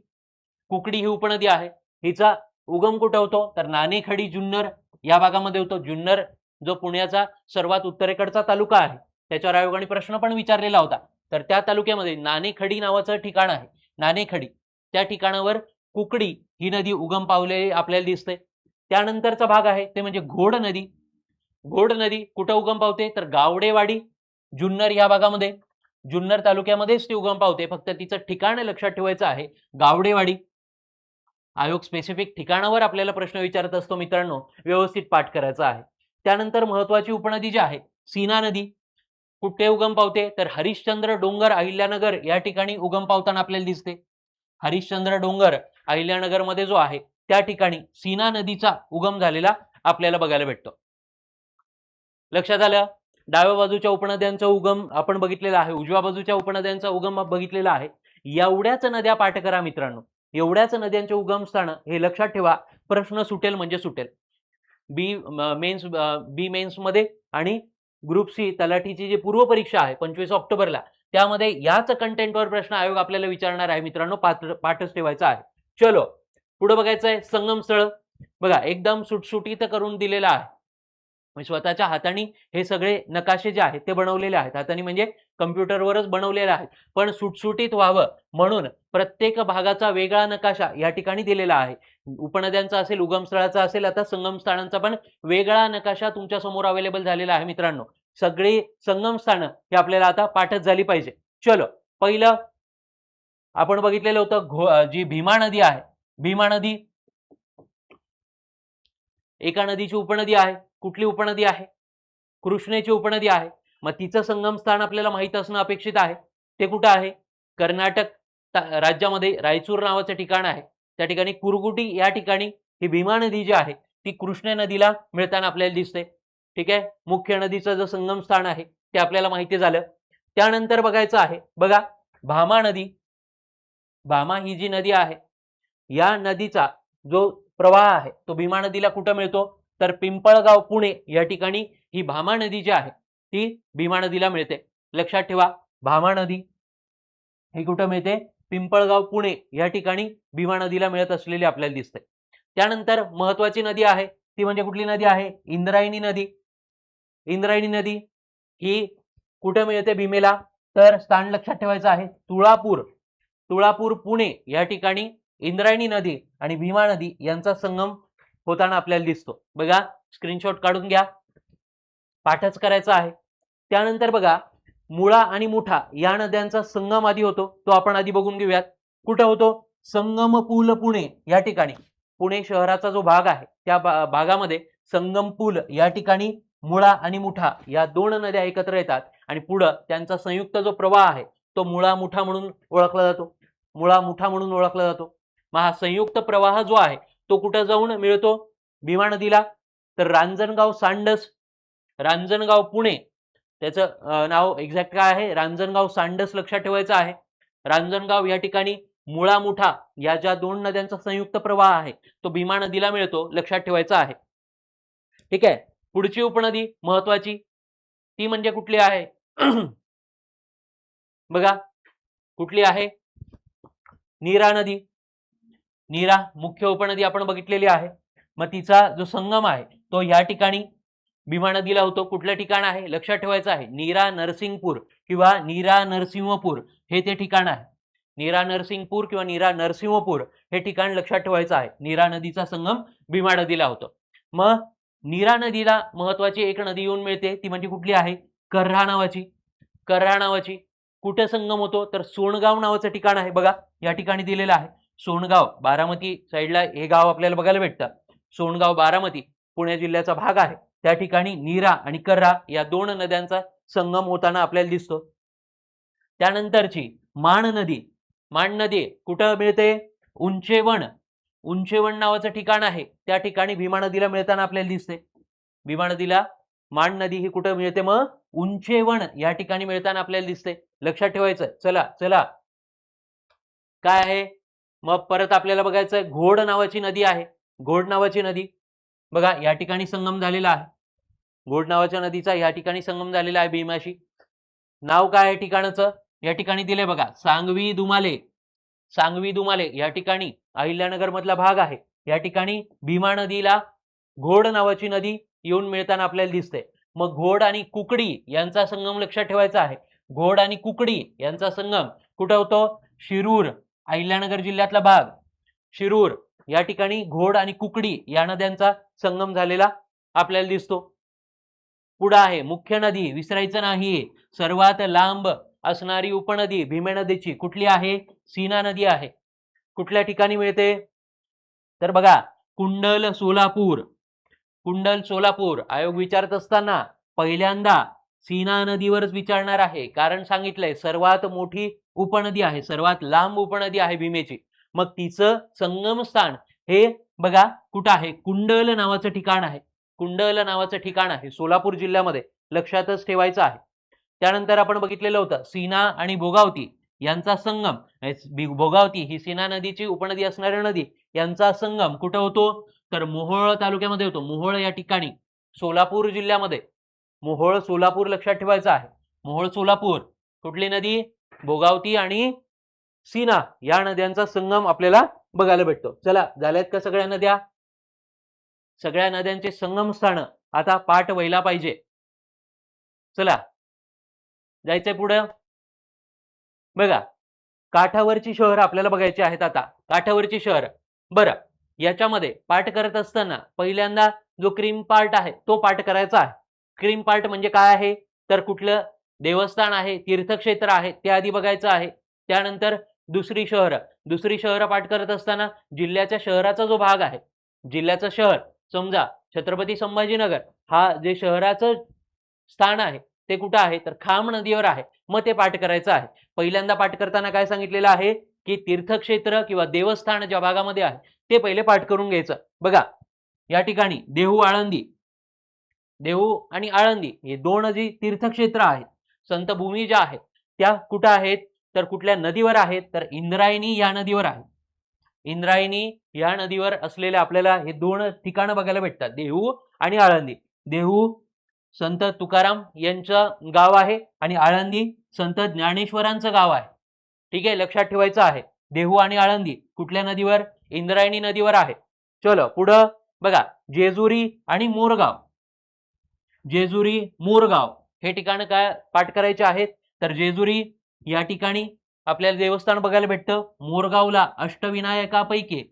कुकडी ही उपनदी आहे. हिचा उगम कुठं होतो? तर नाणेखडी, जुन्नर या भागामध्ये होतो. जुन्नर जो पुण्याचा सर्वात उत्तरेकडचा तालुका आहे त्याच्यावर आयोगाने प्रश्न पण विचारलेला होता. तर त्या तालुक्यामध्ये नाणेखडी नावाचं ठिकाण आहे. नाणेखडी त्या ठिकाणावर कुकडी ही नदी उगम पावले आपल्याला दिसते. त्यानंतरचा भाग आहे ते म्हणजे घोड नदी. घोड नदी कुठं उगम पावते? तर गावडेवाडी, जुन्नर या भागामध्ये. जुन्नर तालुक्यामध्येच ती उगम पावते. फक्त तिचं ठिकाण लक्षात ठेवायचं आहे गावडेवाडी. आयोग स्पेसिफिक ठिकाणावर आपल्याला प्रश्न विचारत असतो मित्रांनो, व्यवस्थित पाठ करायचा आहे. त्यानंतर महत्वाची उपनदी जी आहे सीना नदी कुठे उगम पावते? तर हरिश्चंद्र डोंगर, अहिल्यानगर या ठिकाणी उगम पावताना आपल्याला दिसते. हरिश्चंद्र डोंगर अहिल्यानगर मध्ये जो आहे त्या ठिकाणी सीना नदीचा उगम झालेला आपल्याला बघायला भेटतो. लक्षात आलं. डाव्या बाजूच्या उपनद्यांचा उगम आपण बघितलेला आहे. उजव्या बाजूच्या उपनद्यांचा उगम बघितलेला आहे. एवढ्याच नद्या पाठ करा मित्रांनो. एवढ्याच नद्यांचे उगमस्थान हे लक्षात ठेवा. प्रश्न सुटेल म्हणजे सुटेल. बी मेन्स मध्ये आणि ग्रुप सी तलाठीची जी पूर्व परीक्षा आहे 25 ऑक्टोबरला त्यामध्ये याच कंटेंटवर प्रश्न आयोग आपल्याला विचारणार आहे मित्रांनो. पाठच ठेवायचा आहे. चलो पुढे बघायचं आहे संगमस्थळ. बघा एकदम सुटसुटीत करून दिलेला आहे. स्वतःच्या हाताने हे सगळे नकाशे जे आहेत ते बनवलेले आहेत. हाताने म्हणजे कम्प्युटरवरच बनवलेले आहेत. पण सुटसुटीत व्हावं म्हणून प्रत्येक भागाचा वेगळा नकाशा या ठिकाणी दिलेला आहे. उपनद्यांचा असेल, उगमस्थळाचा असेल, आता संगमस्थानांचा पण वेगळा नकाशा तुमच्या समोर अवेलेबल झालेला आहे मित्रांनो. सगळी संगमस्थानं हे आपल्याला आता पाठच झाली पाहिजे. चलो पहिलं आपण बघितलेलं होतं जी भीमा नदी आहे. भीमा नदी एका नदीची उपनदी आहे. कुठली उपनदी आहे? कृष्णेची उपनदी आहे. मग तिचं संगम स्थान आपल्याला माहित असणं अपेक्षित आहे. ते कुठं आहे? कर्नाटक राज्यामध्ये रायचूर नावाचं ठिकाण आहे. त्या ठिकाणी कुरगुटी या ठिकाणी ही भीमा नदी जी आहे ती कृष्णा नदीला मिळताना आपल्याला दिसते. ठीक आहे, मुख्य नदीचं जो संगम स्थान आहे ते आपल्याला माहिती झालं. त्यानंतर बघायचं आहे, बघा भामा नदी. भामा ही जी नदी आहे या नदीचा जो प्रवाह आहे तो भीमा नदीला कुठं मिळतो? तर पिंपळगाव पुणे या ठिकाणी ही भामा नदी जी आहे ती भीमा नदीला मिळते. लक्षात ठेवा, भामा नदी ही कुठं मिळते? पिंपळगाव पुणे या ठिकाणी भीमा नदीला मिळत असलेली आपल्याला दिसते. त्यानंतर महत्वाची नदी आहे ती म्हणजे कुठली नदी आहे? इंद्रायणी नदी. इंद्रायणी नदी ही कुठं मिळते भीमेला? तर स्थान लक्षात ठेवायचं आहे तुळापूर. तुळापूर पुणे या ठिकाणी इंद्रायणी नदी आणि भीमा नदी यांचा संगम होताना आपल्याला दिसतो. बघा, स्क्रीनशॉट काढून घ्या, पाठच करायचा आहे. त्यानंतर बघा, मुळा आणि मुठा या नद्यांचा संगम आधी होतो, तो आपण आधी बघून घेऊयात. कुठं होतो? संगमपूल पुणे या ठिकाणी. पुणे शहराचा जो भाग आहे त्या भागामध्ये संगमपूल या ठिकाणी मुळा आणि मुठा या दोन नद्या एकत्र येतात आणि पुढं त्यांचा संयुक्त जो प्रवाह आहे तो मुळा मुठा म्हणून ओळखला जातो. मुळा मुठा म्हणून ओळखला जातो. मग हा संयुक्त प्रवाह जो आहे तो कुठं जाऊन मिळतो भीमा नदीला? तर रांजणगाव सांडस, रांजणगाव पुणे त्याचं नाव एक्झॅक्ट काय आहे? रांजणगाव सांडस लक्षात ठेवायचं आहे. रांजणगाव या ठिकाणी मुळा मुठा या ज्या दोन नद्यांचा संयुक्त प्रवाह आहे तो भीमा नदीला मिळतो, लक्षात ठेवायचा आहे. ठीक आहे, पुढची उपनदी महत्वाची ती म्हणजे कुठली आहे? बघा, कुठली आहे? नीरा नदी. नीरा मुख्य उपनदी आपण बघितलेली आहे. मग तिचा जो संगम आहे तो या ठिकाणी भीमा नदीला होतो. कुठलं ठिकाण आहे? लक्षात ठेवायचं आहे नीरा नरसिंगपूर किंवा नीरा नरसिंहपूर हे ते ठिकाण आहे. नीरा नरसिंगपूर किंवा नीरा नरसिंहपूर हे ठिकाण लक्षात ठेवायचं आहे. नीरा नदीचा संगम भीमा नदीला होतो. मग नीरा नदीला महत्वाची एक नदी येऊन मिळते ती म्हणजे कुठली आहे? कर्हा नावाची. कर्हा नावाची कुठे संगम होतो? तर सोनगाव नावाचं ठिकाण आहे. बघा, या ठिकाणी दिलेलं आहे सोनगाव, बारामती साईडला हे गाव आपल्याला बघायला भेटतं. सोनगाव बारामती पुणे जिल्ह्याचा भाग आहे. त्या ठिकाणी नीरा आणि कर्हा या दोन नद्यांचा संगम होताना आपल्याला दिसतो. त्यानंतरची माण नदी. माण नदी कुठं मिळते? उंचेवण. उंचेवण नावाचं ठिकाण आहे, त्या ठिकाणी भीमा नदीला मिळताना आपल्याला दिसते. भीमा नदीला माण नदी ही कुठं मिळते? मग उंचेवण या ठिकाणी मिळताना आपल्याला दिसते. लक्षात ठेवायचं. चला चला, काय आहे मग? परत आपल्याला बघायचं घोड नावाची नदी आहे. घोड नावाची नदी बघा या ठिकाणी संगम झालेला आहे. घोड नावाच्या नदीचा या ठिकाणी संगम झालेला आहे भीमाशी. नाव काय आहे ठिकाणाचं? या ठिकाणी दिले बघा, सांगवी दुमाले. सांगवी दुमाले या ठिकाणी अहिल्यानगर मधला भाग आहे. या ठिकाणी भीमा नदीला घोड नावाची नदी येऊन मिळताना आपल्याला दिसते. मग घोड आणि कुकडी यांचा संगम लक्षात ठेवायचा आहे. घोड आणि कुकडी यांचा संगम कुठं होतो? शिरूर, अहिल्यानगर जिल्ह्यातला भाग शिरूर या ठिकाणी घोड आणि कुकडी या नद्यांचा संगम झालेला आपल्याला दिसतो. पुढे आहे मुख्य नदी, विसरायचं नाही. सर्वात लांब असणारी उपनदी भीमा नदीची कुठली आहे? सीना नदी आहे. कुठल्या ठिकाणी मिळते? तर बघा, कुंडल सोलापूर. कुंडल सोलापूर आयोग विचारत असताना पहिल्यांदा सीना नदीवरच विचारणार आहे, कारण सांगितलंय सर्वात मोठी उपनदी आहे, सर्वात लांब उपनदी आहे भीमेची. मग तिचं संगम स्थान हे बघा कुठं आहे? कुंडल नावाचं ठिकाण आहे. कुंडल नावाचं ठिकाण आहे सोलापूर जिल्ह्यामध्ये, लक्षातच ठेवायचं आहे. त्यानंतर आपण बघितलेलं होतं सीना आणि भोगावती यांचा संगम. भोगावती ही सीना नदीची उपनदी असणारी नदी, यांचा संगम कुठं होतो? तर मोहोळ तालुक्यामध्ये होतो. मोहोळ या ठिकाणी सोलापूर जिल्ह्यामध्ये. मोहोळ सोलापूर लक्षात ठेवायचं आहे. मोहोळ सोलापूर. कुठली नदी? भोगावती आणि सीना या नद्यांचा संगम आपल्याला बघायला भेटतो. चला, झाल्यात का सगळ्या नद्या? सगळ्या नद्यांचे संगम स्थान आता पाठ व्हायला पाहिजे. चला जायचंय पुढे. बघा, काठावरची शहर आपल्याला बघायची आहेत. आता काठावरची शहर, बरं याच्यामध्ये पाठ करत असताना पहिल्यांदा जो क्रीम पार्ट आहे तो पाठ करायचा आहे. क्रीम पार्ट म्हणजे काय आहे? तर कुठलं देवस्थान आहे, तीर्थक्षेत्र आहे ते आधी बघायचं आहे. त्यानंतर दुसरी शहर पाठ करत असताना जिल्ह्याच्या शहराचा जो भाग आहे, जिल्ह्याचं शहर समजा छत्रपती संभाजीनगर, हा जे शहराचं स्थान आहे ते कुठं आहे तर खाम नदीवर आहे. मग ते पाठ करायचं आहे. पहिल्यांदा पाठ करताना काय सांगितलेलं आहे की तीर्थक्षेत्र किंवा देवस्थान ज्या भागामध्ये आहे ते पहिले पाठ करून घ्यायचं. बघा या ठिकाणी देहू आळंदी, देहू आणि आळंदी हे दोन जी तीर्थक्षेत्र आहेत, संतभूमी ज्या आहेत त्या कुठं आहेत तर कुठल्या नदीवर आहेत तर इंद्रायणी या नदीवर आहे. इंद्रायणी या नदीवर असलेले आपल्याला हे दोन ठिकाणं बघायला भेटतात, देहू आणि आळंदी. देहू संत तुकाराम यांचं गाव आहे आणि आळंदी संत ज्ञानेश्वरांचं गाव आहे. ठीक आहे, लक्षात ठेवायचं आहे. देहू आणि आळंदी कुठल्या नदीवर इंद्रायणी नदीवर आहे. चलो पुढं बघा जेजुरी आणि मोरगाव, जेजुरी मोरगाव हे ठिकाण काय पाठ करायचे आहेत तर जेजुरी या ठिकाणी आपल्याला देवस्थान बघायला भेटतं. मोरगावला अष्टविनायकापैकी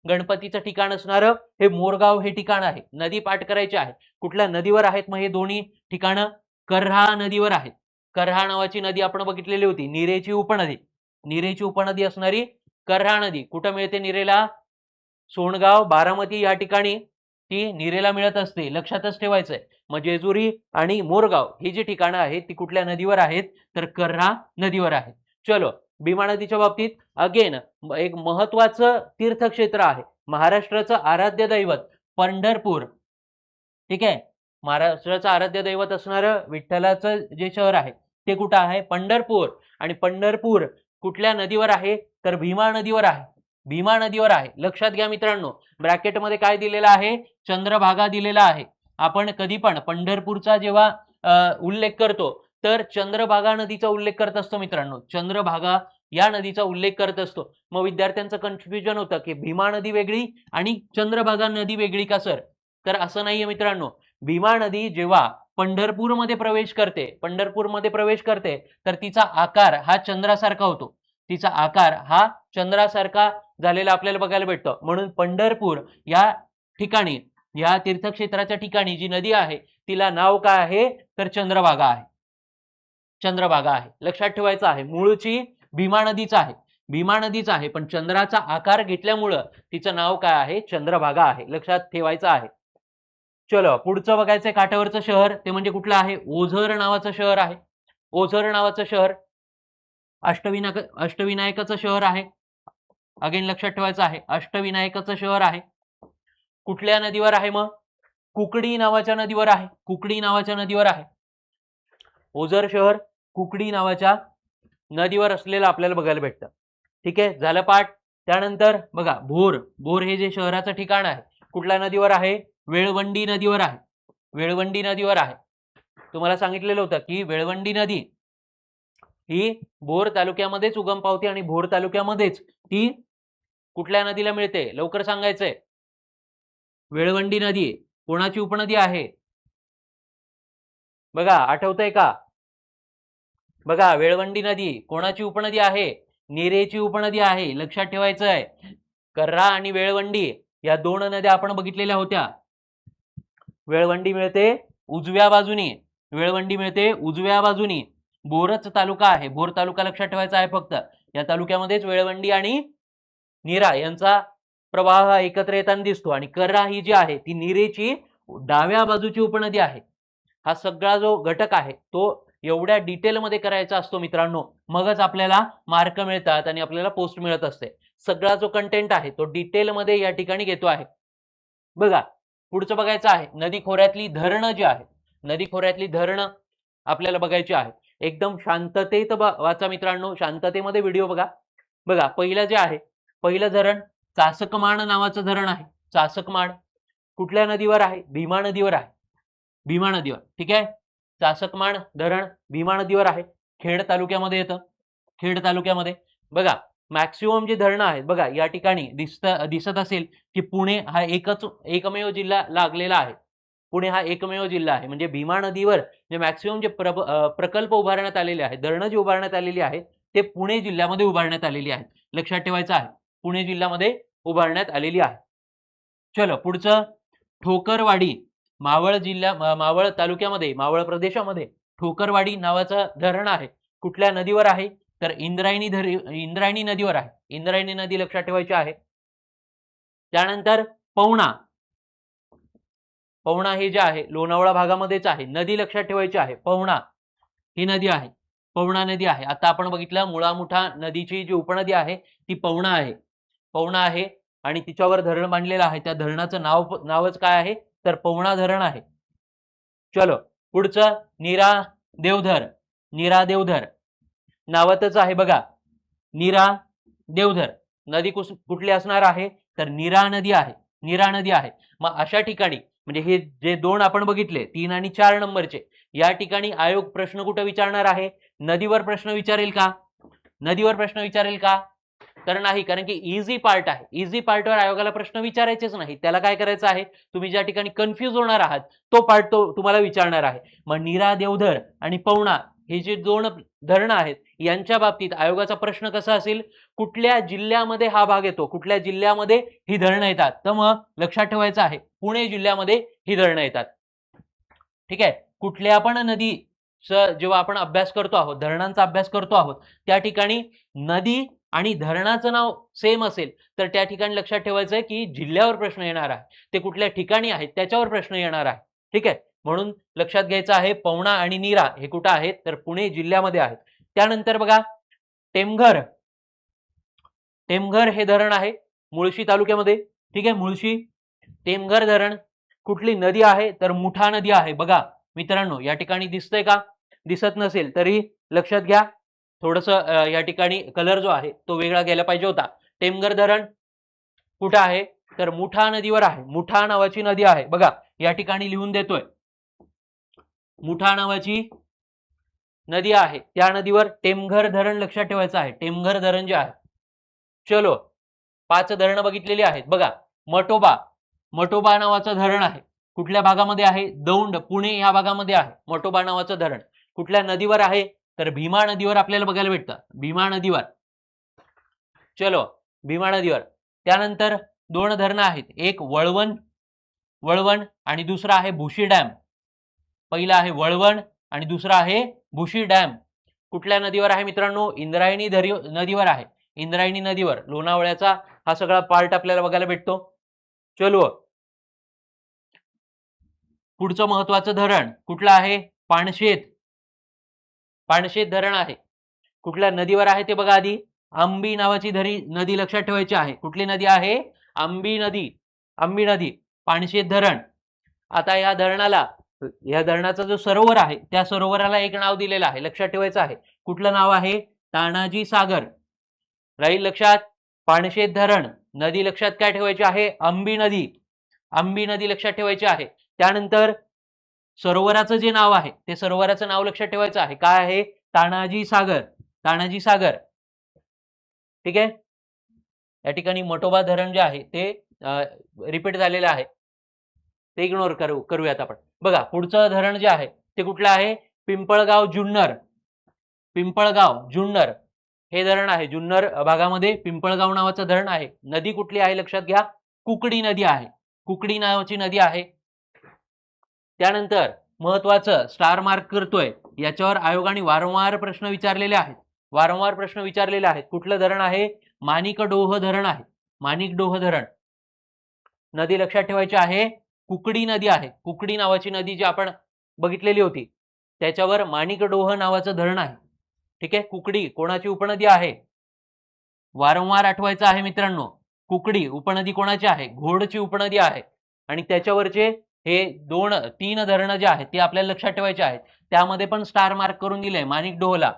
गणपतीचं ठिकाण असणारं हे मोरगाव हे ठिकाण आहे. नदी पाठ करायची आहे. कुठल्या नदीवर आहेत मग हे दोन्ही ठिकाणं कर्हा नदीवर आहेत. कर्हा नावाची नदी आपण बघितलेली होती, नीरेची उपनदी. नीरेची उपनदी असणारी कर्हा नदी कुठं मिळते नीरेला सोनगाव बारामती या ठिकाणी ती नीरेला मिळत असते, लक्षातच ठेवायचंय. मग जेजुरी आणि मोरगाव ही जी ठिकाणं आहेत ती कुठल्या नदीवर आहेत तर कर्हा नदीवर आहेत. चलो भीमा नदीच्या बाबतीत अगेन एक महत्वाचं तीर्थक्षेत्र आहे, महाराष्ट्राचं आराध्य दैवत पंढरपूर. ठीक आहे, महाराष्ट्राचं आराध्य दैवत असणारं विठ्ठलाचं जे शहर आहे ते कुठं आहे पंढरपूर. आणि पंढरपूर कुठल्या नदीवर आहे तर भीमा नदीवर आहे. भीमा नदीवर आहे, लक्षात घ्या मित्रांनो. ब्रॅकेटमध्ये काय दिलेलं आहे चंद्रभागा दिलेला आहे. आपण कधी पण पंढरपूरचा जेव्हा उल्लेख करतो तर चंद्रभागा नदीचा उल्लेख करत असतो मित्रांनो, चंद्रभागा या नदीचा उल्लेख करत असतो. मग विद्यार्थ्यांचं कन्फ्युजन होतं की भीमा नदी वेगळी आणि चंद्रभागा नदी वेगळी का सर, तर असं नाहीये मित्रांनो. भीमा नदी जेव्हा पंढरपूरमध्ये प्रवेश करते तर तिचा आकार हा चंद्रासारखा होतो. तिचा आकार हा चंद्रासारखा झालेला आपल्याला बघायला भेटतो. म्हणून पंढरपूर या ठिकाणी या तीर्थक्षेत्राच्या ठिकाणी जी नदी आहे तिला नाव काय आहे तर चंद्रभागा आहे. चंद्रभागा आहे, लक्षात ठेवायचं आहे. मूळची भीमा नदीच आहे, भीमा नदीच आहे, पण चंद्राचा आकार घेतल्यामुळं तिचं नाव काय आहे चंद्रभागा आहे, लक्षात ठेवायचं आहे. चलो पुढचं बघायचंय काठावरचं शहर ते म्हणजे कुठलं आहे ओझर नावाचं शहर आहे. ओझर नावाचं शहर अष्टविनायकाचं शहर आहे. अगेन लक्षात ठेवायचं आहे अष्टविनायकाचं शहर आहे. कुठल्या नदीवर आहे मग कुकडी नावाच्या नदीवर आहे. कुकडी नावाच्या नदीवर आहे ओझर शहर, कुकडी नावाच्या नदीवर असलेलं आपल्याला बघायला भेटतं. ठीक आहे, झालं पाठ. त्यानंतर बघा भोर, भोर हे जे शहराचं ठिकाण आहे कुठल्या नदीवर आहे वेळवंडी नदीवर आहे. वेळवंडी नदीवर आहे. तुम्हाला सांगितलेलं होतं की वेळवंडी नदी ही भोर तालुक्यामध्येच उगम पावते आणि भोर तालुक्यामध्येच ती कुठल्या नदीला मिळते लवकर सांगायचंय. वेळवंडी नदी कोणाची उपनदी आहे बघा, आठवतंय का? बघा वेळवंडी नदी कोणाची उपनदी आहे नीरेची उपनदी आहे, लक्षात ठेवायचं आहे. कर्हा आणि वेळवंडी या दोन नद्या आपण बघितलेल्या होत्या. वेळवंडी मिळते उजव्या बाजूनी, वेळवंडी मिळते उजव्या बाजूनी. बोरच तालुका आहे, बोर तालुका लक्षात ठेवायचा आहे फक्त. या तालुक्यामध्येच वेळवंडी आणि नीरा यांचा प्रवाह एकत्र येताना दिसतो. आणि कर्हा ही जी आहे ती नीरेची डाव्या बाजूची उपनदी आहे. हा सगळा जो घटक आहे तो एवढ्या डिटेलमध्ये करायचा असतो मित्रांनो, मगच आपल्याला मार्क मिळतात आणि आपल्याला पोस्ट मिळत असते. सगळा जो कंटेंट आहे तो डिटेलमध्ये या ठिकाणी घेतो आहे. बघा पुढचं बघायचं आहे नदी खोऱ्यातली धरणं जी आहे, नदी खोऱ्यातली धरणं आपल्याला बघायची आहे. एकदम शांततेत वाचा मित्रांनो, शांततेमध्ये व्हिडिओ बघा. बघा पहिलं जे आहे पहिलं धरण चासकमाड नावाचं धरण आहे. चासकमाड कुठल्या नदीवर आहे भीमा नदीवर आहे. भीमा नदीवर, ठीक आहे. चासकमाड धरण भीमा नदीवर आहे, खेड तालुक्यामध्ये येतं. खेड तालुक्यामध्ये बघा मॅक्सिमम जी धरणं आहेत बघा या ठिकाणी दिसत असेल की पुणे हा एकमेव जिल्हा लागलेला आहे. पुणे हा एकमेव जिल्हा आहे. म्हणजे भीमा नदीवर जे मॅक्सिमम जे प्रकल्प उभारण्यात आलेले आहेत, धरणं जी उभारण्यात आलेली आहेत ते पुणे जिल्ह्यामध्ये उभारण्यात आलेली आहेत. लक्षात ठेवायचं आहे पुणे जिल्ह्यामध्ये उभारण्यात आलेली आहे. चलो पुढचं ठोकरवाडी मावळ तालुक्यामध्ये, मावळ प्रदेशामध्ये ठोकरवाडी नावाचं धरण आहे. कुठल्या नदीवर आहे तर इंद्रायणी नदीवर आहे. इंद्रायणी नदी लक्षात ठेवायची आहे. त्यानंतर पवना, पवना हे जे आहे लोणावळा भागामध्येच आहे. नदी लक्षात ठेवायची आहे, पवना ही नदी आहे, पवना नदी आहे. आता आपण बघितलं मुळा मुठा नदीची जी उपनदी आहे ती पवना आहे, पवना आहे आणि तिच्यावर धरण बांधलेलं आहे. त्या धरणाचं नावच काय आहे तर पवना धरण आहे. चलो पुढचं नीरा देवधर. नीरा देवधर नावातच आहे बघा, नीरा देवधर. नदी कुठली असणार आहे तर नीरा नदी आहे, नीरा नदी आहे. मग अशा ठिकाणी म्हणजे हे जे दोन आपण बघितले 3 आणि 4 नंबरचे, या ठिकाणी आयोग प्रश्न कुठे विचारणार आहे? नदीवर प्रश्न विचारेल का? नदीवर प्रश्न विचारेल का? तर नाही, कारण की इझी पार्ट आहे. इझी पार्टवर आयोगाला प्रश्न विचारायचेच नाही. त्याला काय करायचं आहे, तुम्ही ज्या ठिकाणी कन्फ्यूज होणार आहात तो पार्ट तो तुम्हाला विचारणार आहे. मग नीरा देवधर आणि पवना हे जे दोन धरणं आहेत यांच्या बाबतीत आयोगाचा प्रश्न कसा असेल, कुठल्या जिल्ह्यामध्ये हा भाग येतो, कुठल्या जिल्ह्यामध्ये ही धरणं येतात. तर मग लक्षात ठेवायचं आहे पुणे जिल्ह्यामध्ये ही धरणं येतात. ठीक आहे. कुठल्या पण नदी जेव्हा आपण अभ्यास करतो आहोत, धरणांचा अभ्यास करतो आहोत, त्या ठिकाणी नदी आणि धरणाचं नाव सेम असेल तर त्या ठिकाणी लक्षात ठेवायचं आहे की जिल्ह्यावर प्रश्न येणार आहे, ते कुठल्या ठिकाणी आहेत त्याच्यावर प्रश्न येणार आहे. ठीक आहे. म्हणून लक्षात घ्यायचं आहे पवना आणि नीरा हे कुठं आहेत तर पुणे जिल्ह्यामध्ये आहेत. त्यानंतर बघा टेमघर. टेमघर हे धरण आहे मुळशी तालुक्यामध्ये. ठीक आहे, मुळशी. टेमघर धरण कुठली नदी आहे तर मुठा नदी आहे. बघा मित्रांनो या ठिकाणी दिसतंय का? दिसत नसेल तरी लक्षात घ्या, थोडस या ठिकाणी कलर जो आहे तो वेगळा गेला पाहिजे होता. टेमघर धरण कुठं आहे तर मुठा नदीवर आहे. मुठा नावाची नदी आहे बघा, या ठिकाणी लिहून देतोय, मुठा नावाची नदी आहे. त्या नदीवर टेमघर धरण लक्षात ठेवायचं आहे, टेमघर धरण जे आहे. चलो 5 धरणं बघितलेली आहेत बघा. मटोबा. मटोबा नावाचं धरण आहे, कुठल्या भागामध्ये आहे? दौंड पुणे या भागामध्ये आहे मटोबा नावाचं धरण. कुठल्या नदीवर आहे तर भीमा नदीवर आपल्याला बघायला भेटतं, भीमा नदीवर. चलो भीमा नदीवर. त्यानंतर 2 धरणं आहेत, एक वळवण, वळवण आणि दुसरा आहे भुशी डॅम. पहिला आहे वळवण आणि दुसरा आहे भुशी डॅम. कुठल्या नदीवर आहे मित्रांनो? इंद्रायणी नदीवर आहे, इंद्रायणी नदीवर. लोणावळ्याचा हा सगळा पार्ट आपल्याला बघायला भेटतो. चलो पुढचं महत्वाचं धरण कुठलं आहे? पाणशेत. पाणशेत धरण आहे. कुठल्या नदीवर आहे ते बघा आधी. आंबी नावाची नदी लक्षात ठेवायची आहे. कुठली नदी आहे? आंबी नदी, आंबी नदी. पाणशेत धरण. आता या धरणाला, या धरणाचा जो सरोवर आहे त्या सरोवराला एक नाव दिलेलं आहे, लक्षात ठेवायचं आहे. कुठलं नाव आहे? तानाजी सागर. राहील लक्षात. पाणशेत धरण. नदी लक्षात काय ठेवायची आहे? आंबी नदी, आंबी नदी लक्षात ठेवायची आहे. त्यानंतर सरोवराचं जे नाव आहे ते सरोवराचं नाव लक्षात ठेवायचं आहे, काय आहे? तानाजी सागर, तानाजी सागर. ठीक आहे. या ठिकाणी मटोबा धरण जे आहे ते रिपीट झालेलं आहे, ते इग्नोर करूयात आपण. बघा पुढचं धरण जे आहे ते कुठलं आहे? पिंपळगाव जुन्नर. पिंपळगाव जुन्नर हे धरण आहे. जुन्नर भागामध्ये पिंपळगाव नावाचं धरण आहे. नदी कुठली आहे लक्षात घ्या? कुकडी नदी आहे, कुकडी नावाची नदी आहे. त्यानंतर महत्वाचं स्टार मार्क करतोय, याच्यावर आयोगाने वारंवार प्रश्न विचारलेले आहेत, वारंवार प्रश्न विचारलेले आहेत. कुठलं धरण आहे? माणिकडोह धरण आहे, माणिकडोह धरण. नदी लक्षात ठेवायची आहे, कुकडी नदी आहे. कुकडी नावाची नदी जी आपण बघितलेली होती त्याच्यावर माणिकडोह नावाचं धरण आहे. ठीक आहे. कुकडी कोणाची उपनदी आहे? वारंवार आठवायचं आहे मित्रांनो, कुकडी उपनदी कोणाची आहे? घोडची उपनदी आहे. आणि त्याच्यावरचे हे 2-3 धरणं जे आहेत ते आपल्याला लक्षात ठेवायचे आहेत. त्यामध्ये पण स्टार मार्क करून दिलंय माणिकडोहला.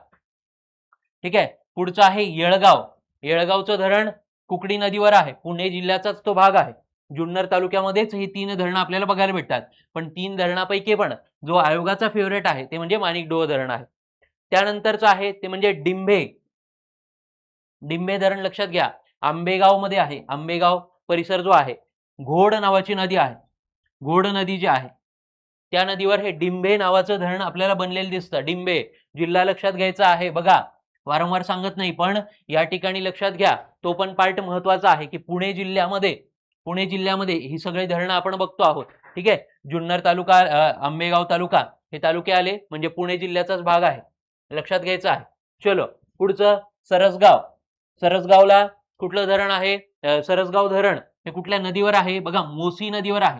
ठीक आहे. पुढचं आहे येळगाव. येळगावचं धरण कुकडी नदीवर आहे, पुणे जिल्ह्याचाच तो भाग आहे. जुन्नर तालुक्यामध्येच ही 3 धरणं आपल्याला बघायला भेटतात. पण 3 धरणापैकी पण जो आयोगाचा फेवरेट आहे ते म्हणजे माणिकडोह धरण आहे. त्यानंतरचं आहे ते म्हणजे डिंभे. डिंभे धरण लक्षात घ्या, आंबेगाव मध्ये आहे. आंबेगाव परिसर जो आहे, घोड नावाची नदी आहे, घोड नदी जी आहे त्या नदीवर हे डिंभे नावाचं धरण आपल्याला बनलेलं दिसतं. डिंभे जिल्हा लक्षात घ्यायचा आहे बघा, वारंवार सांगत नाही पण या ठिकाणी लक्षात घ्या, तो पण पार्ट महत्वाचा आहे की पुणे जिल्ह्यामध्ये ही सगळी धरणं आपण बघतो आहोत. ठीक आहे. जुन्नर तालुका, आंबेगाव तालुका हे तालुके आले म्हणजे पुणे जिल्ह्याचाच भाग आहे, लक्षात घ्यायचं आहे. चलो पुढचं सरसगाव. सरसगावला कुठलं धरण आहे? सरसगाव धरण हे कुठल्या नदीवर आहे? बघा मोसी नदीवर आहे.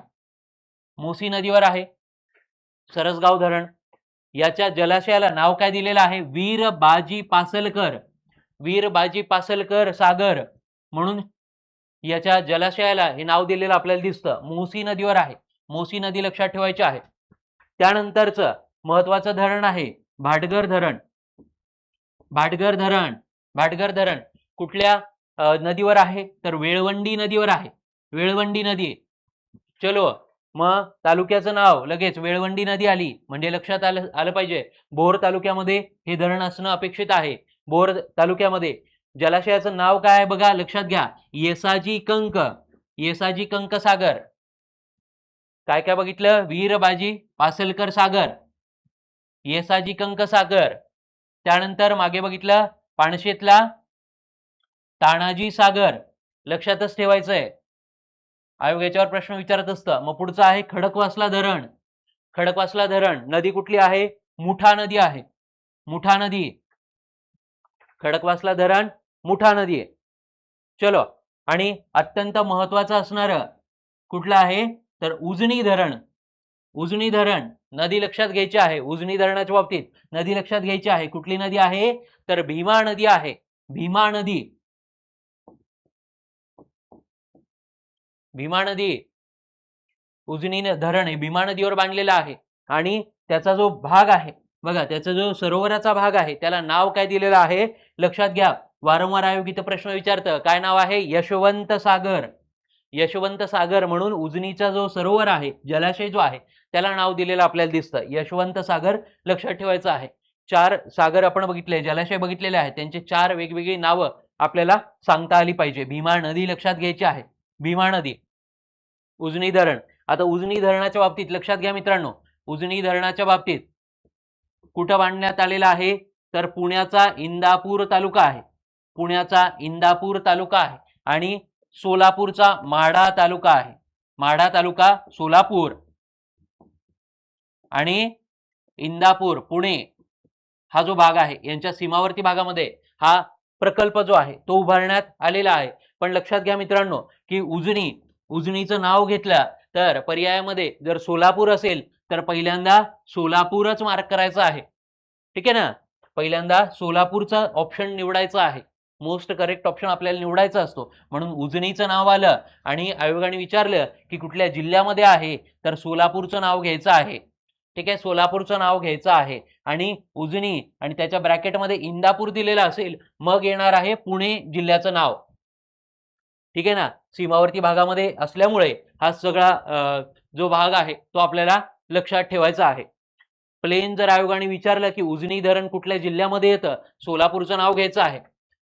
मोसी नदीवर आहे सरसगाव धरण. याच्या जलाशयाला नाव काय दिलेलं आहे? वीर बाजी पासलकर, वीर बाजी पासलकर सागर म्हणून याच्या जलाशयाला हे नाव दिलेलं आपल्याला दिसतं. मोसी नदीवर आहे. मोसी नदी लक्षात ठेवायची आहे. त्यानंतरचं महत्वाचं धरण आहे भाटघर धरण. भाटघर धरण, भाटघर धरण कुठल्या नदीवर आहे? तर वेळवंडी नदीवर आहे. वेळवंडी नदी. चलो मग तालुक्याचं नाव लगेच वेळवंडी नदी आली म्हणजे लक्षात आलं पाहिजे भोर तालुक्यामध्ये हे धरण असणं अपेक्षित आहे. भोर तालुक्यामध्ये जलाशयाचं नाव काय आहे बघा, लक्षात घ्या. येसाजी कंक, येसाजी कंक सागर. काय काय बघितलं? वीरबाजी पासलकर सागर, येसाजी कंक सागर. त्यानंतर मागे बघितलं पाणशेतला तानाजी सागर. लक्षातच ठेवायचंय, आयोग याच्यावर प्रश्न विचारत असतं. मग पुढचं आहे खडकवासला धरण. खडकवासला धरण नदी कुठली आहे? मुठा नदी आहे. मुठा नदी. खडकवासला धरण मुठा नदी आहे. चलो आणि अत्यंत महत्वाचं असणारं कुठलं आहे? तर उजनी धरण. उजनी धरण नदी लक्षात घ्यायची आहे. उजनी धरणाच्या बाबतीत नदी लक्षात घ्यायची आहे. कुठली नदी आहे? तर भीमा नदी आहे. भीमा नदी. भीमा नदी उजनी धरण आहे भीमा नदीवर बांधलेला आहे. आणि त्याचा जो भाग आहे बघा, त्याचा जो सरोवराचा भाग आहे त्याला नाव काय दिलेलं आहे? लक्षात घ्या. वारंवार आयोग इथं प्रश्न विचारतं. काय नाव आहे? यशवंत सागर. यशवंत सागर म्हणून उजनीचा जो सरोवर आहे, जलाशय जो आहे त्याला नाव दिलेलं आपल्याला दिसतं यशवंत सागर. लक्षात ठेवायचं आहे. 4 सागर आपण बघितले, जलाशय बघितलेले आहेत, त्यांचे 4 वेगवेगळी नावं आपल्याला सांगता आली पाहिजे. भीमा नदी लक्षात घ्यायची आहे. भीमा नदी. उजनी धरण. आता उजनी धरणाच्या बाबतीत लक्षात घ्या मित्रांनो, उजनी धरणाच्या बाबतीत कुठं बांधण्यात आलेला आहे? तर पुण्याचा इंदापूर तालुका आहे. पुण्याचा इंदापूर तालुका आहे आणि सोलापूरचा माढा तालुका आहे. माढा तालुका सोलापूर आणि इंदापूर पुणे हा जो भाग आहे यांच्या सीमावर्ती भागामध्ये हा प्रकल्प जो आहे तो उभारण्यात आलेला आहे. पण लक्षात घ्या मित्रांनो की उजनीचं नाव घेतलं तर पर्यायामध्ये जर सोलापूर असेल तर पहिल्यांदा सोलापूरच मार्क करायचा आहे. ठीक आहे ना, पहिल्यांदा सोलापूरचा ऑप्शन निवडायचा आहे. मोस्ट करेक्ट ऑप्शन आपल्याला निवडायचा असतो. म्हणून उजनीचं नाव आलं आणि आयोगाने विचारलं की कुठल्या जिल्ह्यामध्ये आहे, तर सोलापूरचं नाव घ्यायचं आहे. ठीक आहे, सोलापूरचं नाव घ्यायचं आहे आणि उजनी आणि त्याच्या ब्रॅकेटमध्ये इंदापूर दिलेलं असेल मग येणार आहे पुणे जिल्ह्याचं नाव. ठीक आहे ना, सीमावर्ती भागामध्ये असल्यामुळे हा सगळा जो भाग आहे तो आपल्याला लक्षात ठेवायचा आहे. प्लेन जर आयोगाने विचारलं की उजनी धरण कुठल्या जिल्ह्यामध्ये येतं, सोलापूरचं नाव घ्यायचं आहे.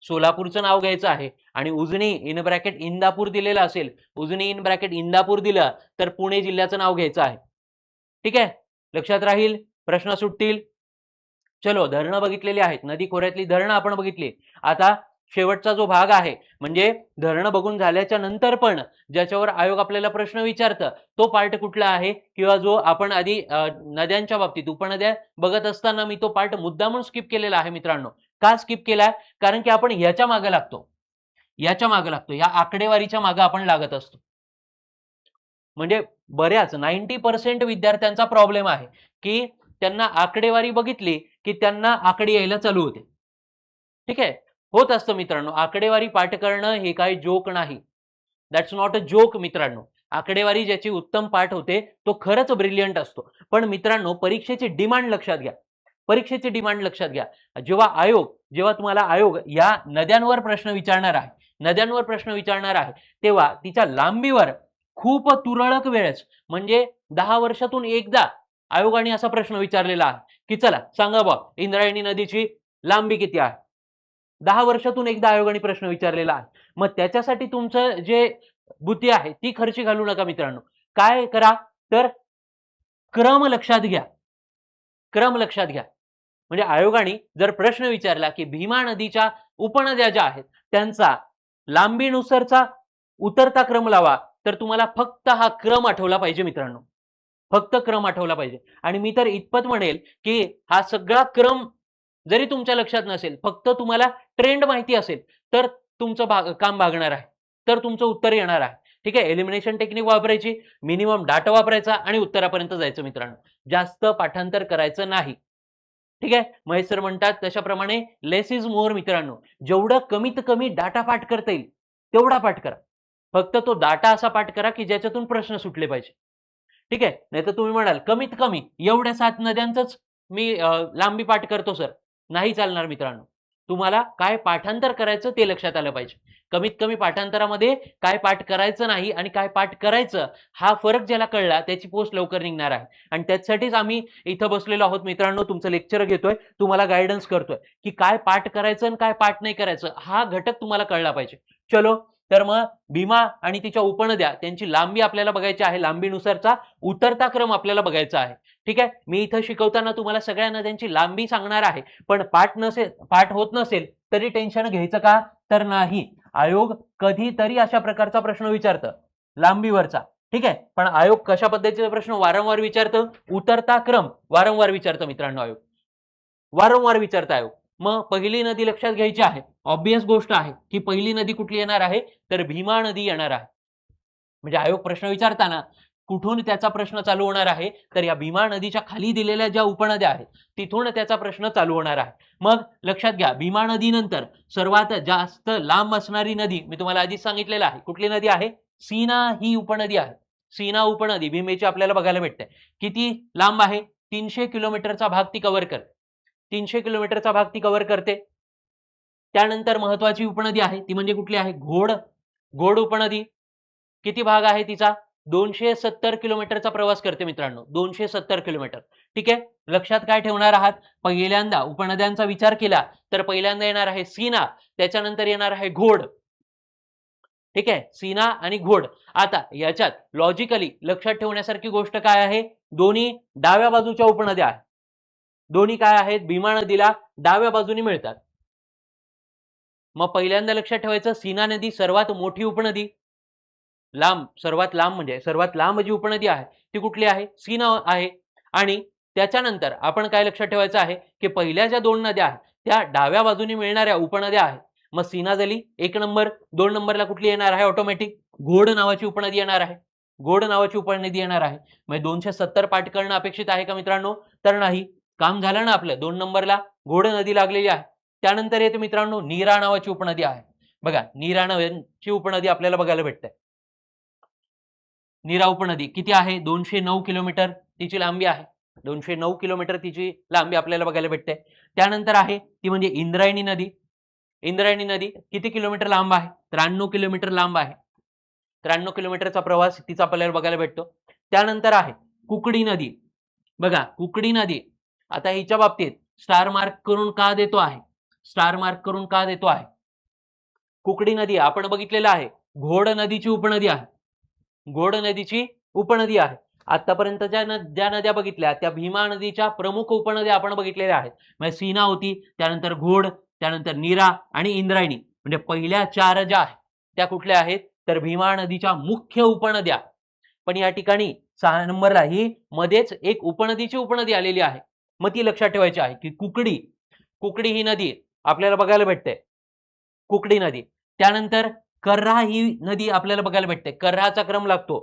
सोलापूरचं नाव घ्यायचं आहे आणि उजनी इन ब्रॅकेट इंदापूर दिलेलं असेल, उजनी इन ब्रॅकेट इंदापूर दिलं तर पुणे जिल्ह्याचं नाव घ्यायचं आहे. ठीक आहे, लक्षात राहील, प्रश्न सुटतील. चलो, धरणं बघितलेली आहेत, नदी खोऱ्यातली धरणं आपण बघितली. आता शेवटचा जो भाग आहे म्हणजे धरणं बघून झाल्याच्या नंतर पण ज्याच्यावर आयोग आपल्याला प्रश्न विचारतं तो पार्ट कुठला आहे, किंवा जो आपण आधी नद्यांच्या बाबतीत उपनद्या बघत असताना मी तो पार्ट मुद्दामून स्किप केलेला आहे मित्रांनो. का स्किप केलाय? कारण की आपण याच्या मागे लागतो, याच्या मागे लागतो, या आकडेवारीच्या मागे आपण लागत असतो. म्हणजे बऱ्याच 90% विद्यार्थ्यांचा प्रॉब्लेम आहे की त्यांना आकडेवारी बघितली की त्यांना आकडे यायला चालू होते. ठीक आहे, होत असतं मित्रांनो. आकडेवारी पाठ करणं हे काही जोक नाही. दॅट्स नॉट अ जोक मित्रांनो. आकडेवारी ज्याची उत्तम पाठ होते तो खरंच ब्रिलियंट असतो. पण मित्रांनो, परीक्षेची डिमांड लक्षात घ्या. परीक्षेची डिमांड लक्षात घ्या. जेव्हा तुम्हाला आयोग या नद्यांवर प्रश्न विचारणार आहे, नद्यांवर प्रश्न विचारणार आहे, तेव्हा तिच्या लांबीवर खूप तुरळक वेळेस म्हणजे 10 वर्षातून एकदा आयोगाने असा प्रश्न विचारलेला आहे की चला सांगा बा, इंद्रायणी नदीची लांबी किती आहे. 10 वर्षातून एकदा आयोगाने प्रश्न विचारलेला आहे. मग त्याच्यासाठी तुमचं जे बुद्धी आहे ती खर्ची घालू नका मित्रांनो. काय करा तर क्रम लक्षात घ्या. क्रम लक्षात घ्या. म्हणजे आयोगाने जर प्रश्न विचारला की भीमा नदीच्या उपनद्या ज्या आहेत त्यांचा लांबीनुसारचा उतरता क्रम लावा, तर तुम्हाला फक्त हा क्रम आठवला पाहिजे मित्रांनो. फक्त क्रम आठवला पाहिजे. आणि मी तर इतपत म्हणेल की हा सगळा क्रम जरी तुमच्या लक्षात नसेल, फक्त तुम्हाला ट्रेंड माहिती असेल तर तुमचं काम भागणार आहे, तर तुमचं उत्तर येणार आहे. ठीक आहे, एलिमिनेशन टेक्निक वापरायची, मिनिमम डाटा वापरायचा आणि उत्तरापर्यंत जायचं मित्रांनो, जास्त पाठांतर करायचं नाही. ठीक आहे, महेश सर म्हणतात तशाप्रमाणे लेस इज मोर मित्रांनो, जेवढं कमीत कमी डाटा पाठ करता येईल तेवढा पाठ करा. फक्त तो डाटा असा पाठ करा की ज्याच्यातून प्रश्न सुटले पाहिजे. ठीक आहे, नाही तर तुम्ही म्हणाल कमीत कमी एवढ्या 7 नद्यांचंच मी लांबी पाठ करतो सर, नाही चालणार मित्रांनो. तुम्हाला काय पाठांतर करायचं ते लक्षात आलं पाहिजे. कमीत कमी पाठांतरामध्ये काय पाठ करायचं नाही आणि काय पाठ करायचं हा फरक ज्याला कळला त्याची पोस्ट लवकर निघणार आहे. आणि त्यासाठीच आम्ही इथं बसलेलो आहोत मित्रांनो, तुमचं लेक्चर घेतोय, तुम्हाला गायडन्स करतोय की काय पाठ करायचं आणि काय पाठ नाही करायचं, हा घटक तुम्हाला कळला पाहिजे. चलो, तर मग भीमा आणि तिच्या उपनद्या त्यांची लांबी आपल्याला बघायची आहे, लांबीनुसारचा उतरता क्रम आपल्याला बघायचा आहे. ठीक आहे, मी इथं शिकवताना तुम्हाला सगळ्या नद्यांची लांबी सांगणार आहे, पण पाठ होत नसेल तरी टेन्शन घ्यायचं का, तर नाही. आयोग कधीतरी अशा प्रकारचा प्रश्न विचारतं लांबीवरचा. ठीक आहे, पण आयोग कशा पद्धतीचा प्रश्न वारंवार विचारतं, उतरता क्रम वारंवार विचारतं मित्रांनो, आयोग वारंवार विचारतं आयोग. मग पहिली नदी लक्षात घ्यायची आहे, ऑब्वियस गोष्ट आहे की पहिली नदी कुठली येणार आहे, तर भीमा नदी येणार आहे. म्हणजे आयोग प्रश्न विचारताना कुठून त्याचा प्रश्न चालू होणार आहे, तर या भीमा नदीच्या खाली दिलेल्या ज्या उपनद्या आहेत तिथून त्याचा प्रश्न चालू होणार आहे. मग लक्षात घ्या, भीमा नदीनंतर सर्वात जास्त लांब असणारी नदी मी तुम्हाला आधीच सांगितलेलं आहे, कुठली नदी आहे, सीना ही उपनदी आहे. सीना उपनदी भीमेची आपल्याला बघायला भेटते. किती लांब आहे, 300 किलोमीटरचा भाग ती कव्हर करते. 300 किलोमीटरचा भाग ती कव्हर करते. त्यानंतर महत्वाची उपनदी आहे ती म्हणजे कुठली आहे, घोड उपनदी. किती भाग आहे तिचा, 270 किलोमीटरचा प्रवास करते मित्रांनो, 270 किलोमीटर. ठीक आहे, लक्षात काय ठेवणार आहात, पहिल्यांदा उपनद्यांचा विचार केला तर पहिल्यांदा येणार आहे सीना, त्याच्यानंतर येणार आहे घोड. ठीक आहे, सीना आणि घोड. आता याच्यात लॉजिकली लक्षात ठेवण्यासारखी गोष्ट काय आहे, दोन्ही डाव्या बाजूच्या उपनद्या आहेत. दोन्ही काय आहेत, भीमा नदीला डाव्या बाजूने मिळतात. मग पहिल्यांदा लक्षात ठेवायचं, सीना नदी सर्वात मोठी उपनदी, सर्वात लांब जी उपनदी आहे ती कुठली आहे, सीना आहे. आणि त्याच्यानंतर आपण काय लक्षात ठेवायचं आहे की पहिल्या ज्या 2 नद्या आहेत त्या डाव्या बाजूने मिळणाऱ्या उपनद्या आहेत. मग सीना झाली 1 नंबर, 2 नंबरला कुठली येणार आहे, ऑटोमॅटिक घोड नावाची उपनदी येणार आहे. घोड नावाची उपनदी येणार आहे. म्हणजे 270 पाठ करणं अपेक्षित आहे का मित्रांनो, तर नाही. काम झालं ना आपलं, 2 नंबरला घोड नदी लागलेली आहे. त्यानंतर येते मित्रांनो नीरा नावाची उपनदी आहे. बघा, नीरा नावाची उपनदी आपल्याला बघायला भेटते. नीरा उपनदी किती आहे, 209 किलोमीटर तिची लांबी आहे. 209 किलोमीटर तिची लांबी आपल्याला बघायला भेटते. त्यानंतर आहे ती म्हणजे इंद्रायणी नदी. इंद्रायणी नदी किती किलोमीटर लांब आहे, 93 किलोमीटर लांब आहे. 93 किलोमीटरचा प्रवास तिचा आपल्याला बघायला भेटतो. त्यानंतर आहे कुकडी नदी. बघा, कुकडी नदी आता हिच्या बाबतीत स्टार मार्क करून का देतो आहे, कुकडी नदी आपण बघितलेलं आहे, घोड नदीची उपनदी आहे. घोड नदीची उपनदी आहे. आतापर्यंत ज्या नद्या बघितल्या त्या भीमा नदीच्या प्रमुख उपनद्या आपण बघितलेल्या आहेत. म्हणजे सीना होती, त्यानंतर घोड, त्यानंतर नीरा आणि इंद्रायणी. म्हणजे पहिल्या 4 ज्या आहेत त्या कुठल्या आहेत, तर भीमा नदीच्या मुख्य उपनद्या. पण या ठिकाणी 6 नंबरला ही मध्येच एक उपनदीची उपनदी आलेली आहे. मग ती लक्षात ठेवायची आहे की कुकडी ही नदी आपल्याला बघायला भेटते, कुकडी नदी. त्यानंतर कर्हा ही नदी आपल्याला बघायला भेटते. कर्हाचा क्रम लागतो.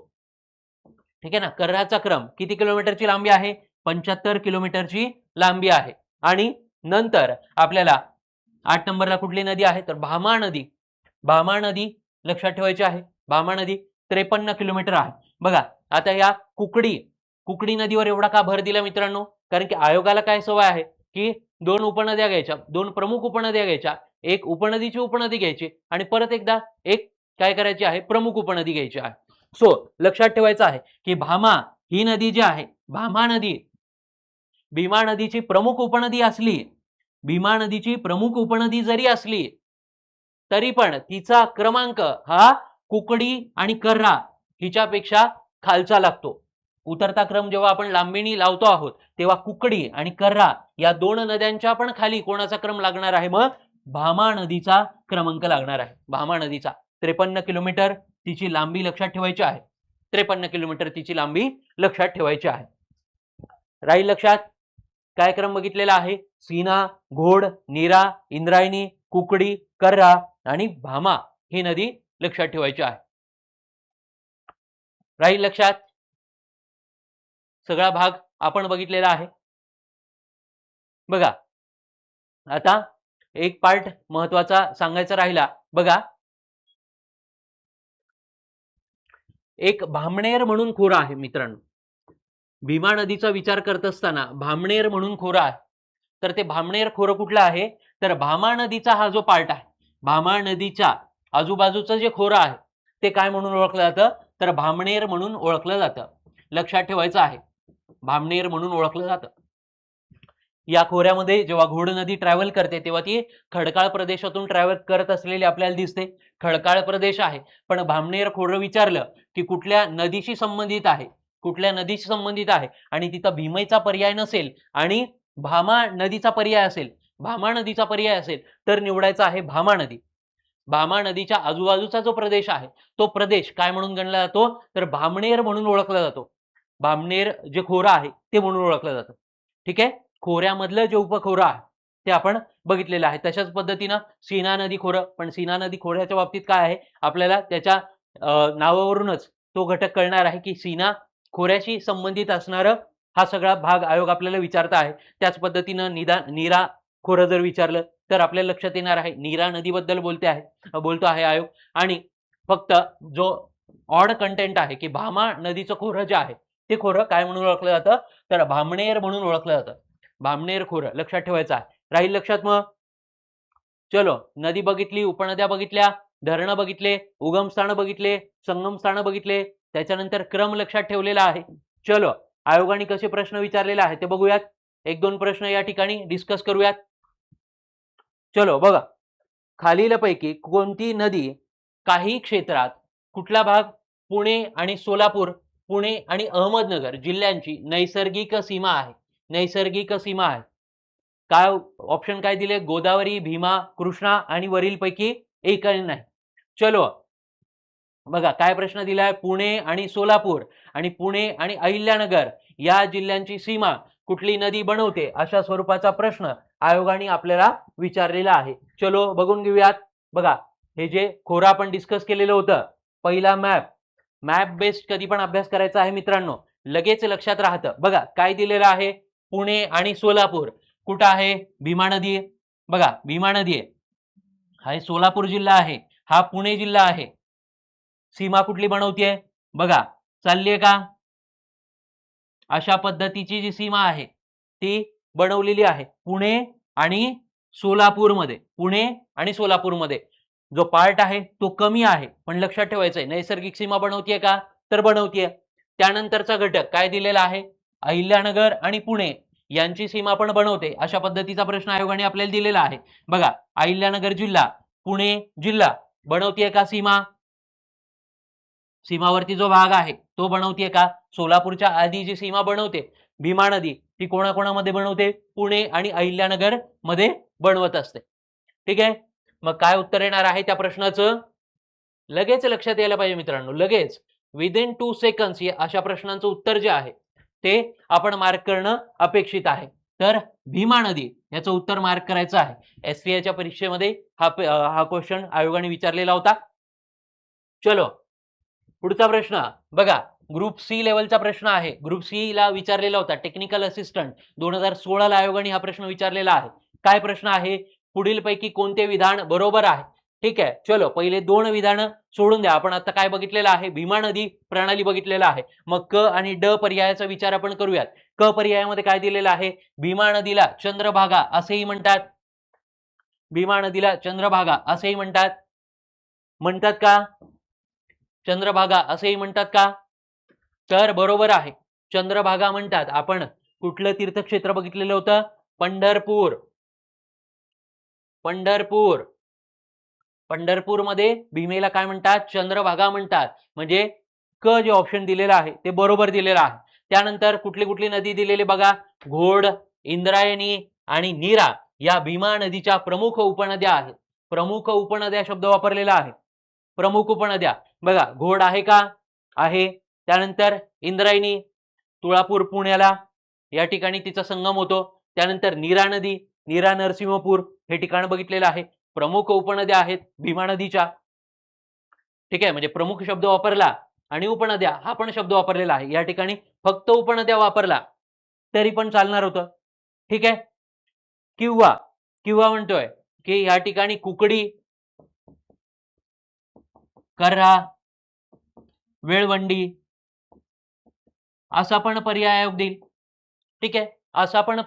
ठीक आहे ना, कर्हाचा क्रम किती किलोमीटरची लांबी आहे, 75 किलोमीटरची लांबी आहे. आणि नंतर आपल्याला 8 नंबरला कुठली नदी आहे, तर भामा नदी लक्षात ठेवायची आहे. भामा नदी 53 किलोमीटर आहे. बघा, आता या कुकडी नदीवर एवढा का भर दिला मित्रांनो, कारण की आयोगाला काय सवय आहे की 2 उपनद्या घ्यायच्या, 2 प्रमुख उपनद्या घ्यायच्या, एक उपनदीची उपनदी घ्यायची आणि परत एकदा एक काय करायची आहे, प्रमुख उपनदी घ्यायची आहे. सो लक्षात ठेवायचं आहे की भामा ही नदी जी आहे, भामा नदी भीमा नदीची प्रमुख उपनदी जरी असली तरी पण तिचा क्रमांक हा कुकडी आणि कर्हा हिच्यापेक्षा खालचा लागतो. उतरता क्रम जेव्हा आपण लांबीनी लावतो आहोत तेव्हा कुकडी आणि कर्हा या 2 नद्यांच्या पण खाली कोणाचा क्रम लागणार आहे, मग भामा नदीचा क्रमांक लागणार आहे. भामा नदीचा 53 किलोमीटर तिची लांबी लक्षात ठेवायची आहे. 53 किलोमीटर तिची लांबी लक्षात ठेवायची आहे. राहील लक्षात, काय क्रम बघितलेला आहे, सीना, घोड, नीरा, इंद्रायणी, कुकडी, कर्हा आणि भामा ही नदी लक्षात ठेवायची आहे. राहील लक्षात? सगळा भाग आपण बघितलेला आहे. बघा आता एक पार्ट महत्वाचा सांगायचा राहिला. बघा एक भामणेर म्हणून खोरा आहे मित्रांनो. भीमा नदीचा विचार करत असताना भामणेर म्हणून खोरा आहे. तर ते भामणेर खोरं कुठलं आहे? तर भामा नदीचा हा जो पार्ट आहे, भामा नदीच्या आजूबाजूचं जे खोरं आहे ते काय म्हणून ओळखलं जातं? तर भामणेर म्हणून ओळखलं जातं. लक्षात ठेवायचं आहे, भामणेर म्हणून ओळखलं जातं. या खोऱ्यामध्ये जेव्हा घोड नदी ट्रॅव्हल करते तेव्हा ती खडकाळ प्रदेशातून ट्रॅव्हल करत असलेली आपल्याला दिसते. खडकाळ प्रदेश आहे, पण भामणेर खोरं विचारलं की कुठल्या नदीशी संबंधित आहे, कुठल्या नदीशी संबंधित आहे आणि तिथं भीमेचा पर्याय नसेल आणि भामा नदीचा पर्याय असेल, भामा नदीचा पर्याय असेल तर निवडायचा आहे भामा नदी. भामा नदीच्या आजूबाजूचा जो प्रदेश आहे तो प्रदेश काय म्हणून गणला जातो? तर भामणेर म्हणून ओळखला जातो. भामणेर जे खोरं आहे ते म्हणून ओळखलं जातं. ठीक आहे, खोऱ्यामधलं जे उपखोरं आहे ते आपण बघितलेलं आहे. तशाच पद्धतीनं सीना नदी खोरं, पण सीना नदी खोऱ्याच्या बाबतीत काय आहे, आपल्याला त्याच्या नावावरूनच तो घटक कळणार आहे की सीना खोऱ्याशी संबंधित असणारं हा सगळा भाग आयोग आपल्याला विचारता आहे. त्याच पद्धतीनं नीरा खोरं जर विचारलं तर आपल्याला लक्षात येणार आहे नीरा नदीबद्दल बोलतो आहे आयोग. आणि फक्त जो ऑड कंटेंट आहे की भामा नदीचं खोरं जे आहे ते खोरं काय म्हणून ओळखलं जातं? तर भामणेर म्हणून ओळखलं जातं. भामणेर खोरं लक्षात ठेवायचं आहे. राहील लक्षात? मग चलो, नदी बघितली, उपनद्या बघितल्या, धरणं बघितले, उगमस्थानं बघितले, संगमस्थानं बघितले, त्याच्यानंतर क्रम लक्षात ठेवलेला आहे. चलो, आयोगाने कसे प्रश्न विचारलेले आहे ते बघूयात. एक दोन प्रश्न या ठिकाणी डिस्कस करूयात. चलो बघा, खालीलपैकी कोणती नदी काही क्षेत्रात कुठला भाग पुणे आणि सोलापूर, पुणे आणि अहमदनगर जिल्ह्यांची नैसर्गिक सीमा आहे? नैसर्गिक सीमा आहे. काय ऑप्शन काय दिले? गोदावरी, भीमा, कृष्णा आणि वरीलपैकी एकही नाही. चलो बघा काय प्रश्न दिलाय, पुणे आणि सोलापूर आणि पुणे आणि अहिल्यानगर या जिल्ह्यांची सीमा कुठली नदी बनवते, अशा स्वरूपाचा प्रश्न आयोगाने आपल्याला विचारलेला आहे. चलो बघून घेऊयात. बघा हे जे खोरं आपण डिस्कस केलेलं होतं, पहिला मॅप बेस्ड कधी पण अभ्यास करायचा आहे मित्रांनो, लगेच लक्षात राहतं. बघा काय दिलेलं आहे, पुणे आणि सोलापूर कुठं आहे? भीमा नदी आहे. बघा भीमा नदी आहे, हा सोलापूर जिल्हा आहे, हा पुणे जिल्हा आहे. सीमा कुठली बनवतीये? बघा चाललीये का? अशा पद्धतीची जी सीमा आहे ती बनवलेली आहे पुणे आणि सोलापूरमध्ये. पुणे आणि सोलापूरमध्ये जो पार्ट आहे तो कमी आहे, पण लक्षात ठेवायचंय नैसर्गिक सीमा बनवतीये का? तर बनवतीये. त्यानंतरचा घटक काय दिलेला आहे? अहिल्यानगर आणि पुणे यांची सीमा पण बनवते. अशा पद्धतीचा प्रश्न आयोगाने आपल्याला दिलेला आहे. बघा अहिल्यानगर जिल्हा, पुणे जिल्हा बनवतीये का सीमा? सीमावर्ती जो भाग आहे तो बनवतीये का? सोलापूरच्या आधी जी सीमा बनवते भीमा नदी ती कोणाकोणामध्ये बनवते? पुणे आणि अहिल्यानगर मध्ये बनवत असते. ठीक आहे, मग काय उत्तर येणार आहे त्या प्रश्नाचं? लगेच लक्षात यायला पाहिजे मित्रांनो, लगेच विदिन 2 सेकंड्स अशा प्रश्नांचं उत्तर जे आहे ते आपण मार्क करणं अपेक्षित आहे. तर भीमा नदी याचं उत्तर मार्क करायचं आहे. एसटीआयच्या परीक्षेमध्ये हा क्वेश्चन आयोगाने विचारलेला होता. चलो पुढचा प्रश्न बघा, ग्रुप सी लेवलचा प्रश्न आहे. ग्रुप सी ला विचारलेला होता, टेक्निकल असिस्टंट 2016 ला आयोगाने हा प्रश्न विचारलेला आहे. काय प्रश्न आहे? पुढीलपैकी कोणते विधान बरोबर आहे? ठीक आहे, चलो पहिले दोन विधान सोडून द्या. आपण आता काय बघितलेलं आहे? भीमा नदी प्रणाली बघितलेला आहे. मग क आणि ड पर्यायाचा विचार आपण करूयात. क पर्यायामध्ये काय दिलेलं आहे? भीमा नदीला चंद्रभागा असेही म्हणतात. भीमा नदीला चंद्रभागा असेही म्हणतात का? चंद्रभागा असेही म्हणतात का? तर बरोबर आहे, चंद्रभागा म्हणतात. आपण कुठलं तीर्थक्षेत्र बघितलेलं होतं? पंढरपूर. पंढरपूरमध्ये भीमेला काय म्हणतात? चंद्रभागा म्हणतात. म्हणजे क जे ऑप्शन दिलेलं आहे ते बरोबर दिलेलं आहे. त्यानंतर कुठली कुठली नदी दिलेली बघा, घोड, इंद्रायणी आणि नीरा या भीमा नदीच्या प्रमुख उपनद्या आहेत. प्रमुख उपनद्या शब्द वापरलेला आहे. प्रमुख उपनद्या बघा, घोड आहे का? आहे. त्यानंतर इंद्रायणी तुळापूर पुण्याला या ठिकाणी तिचा संगम होतो. त्यानंतर नीरा नदी, नीरा नरसिंहपूर हे ठिकाण बघितलेलं आहे. प्रमुख उपनद्या आहेत भीमा नदीच्या. ठीक आहे, म्हणजे प्रमुख शब्द वापरला आणि उपनद्या हा पण शब्द वापरलेला आहे. या ठिकाणी फक्त उपनद्या वापरला तरी पण चालणार होतं. ठीक आहे. किंवा किंवा म्हणतोय की या ठिकाणी कुकडी, कर्हा, वेळवंडी असा पण पर्याय आयोग देईल. ठीक आहे. असा पण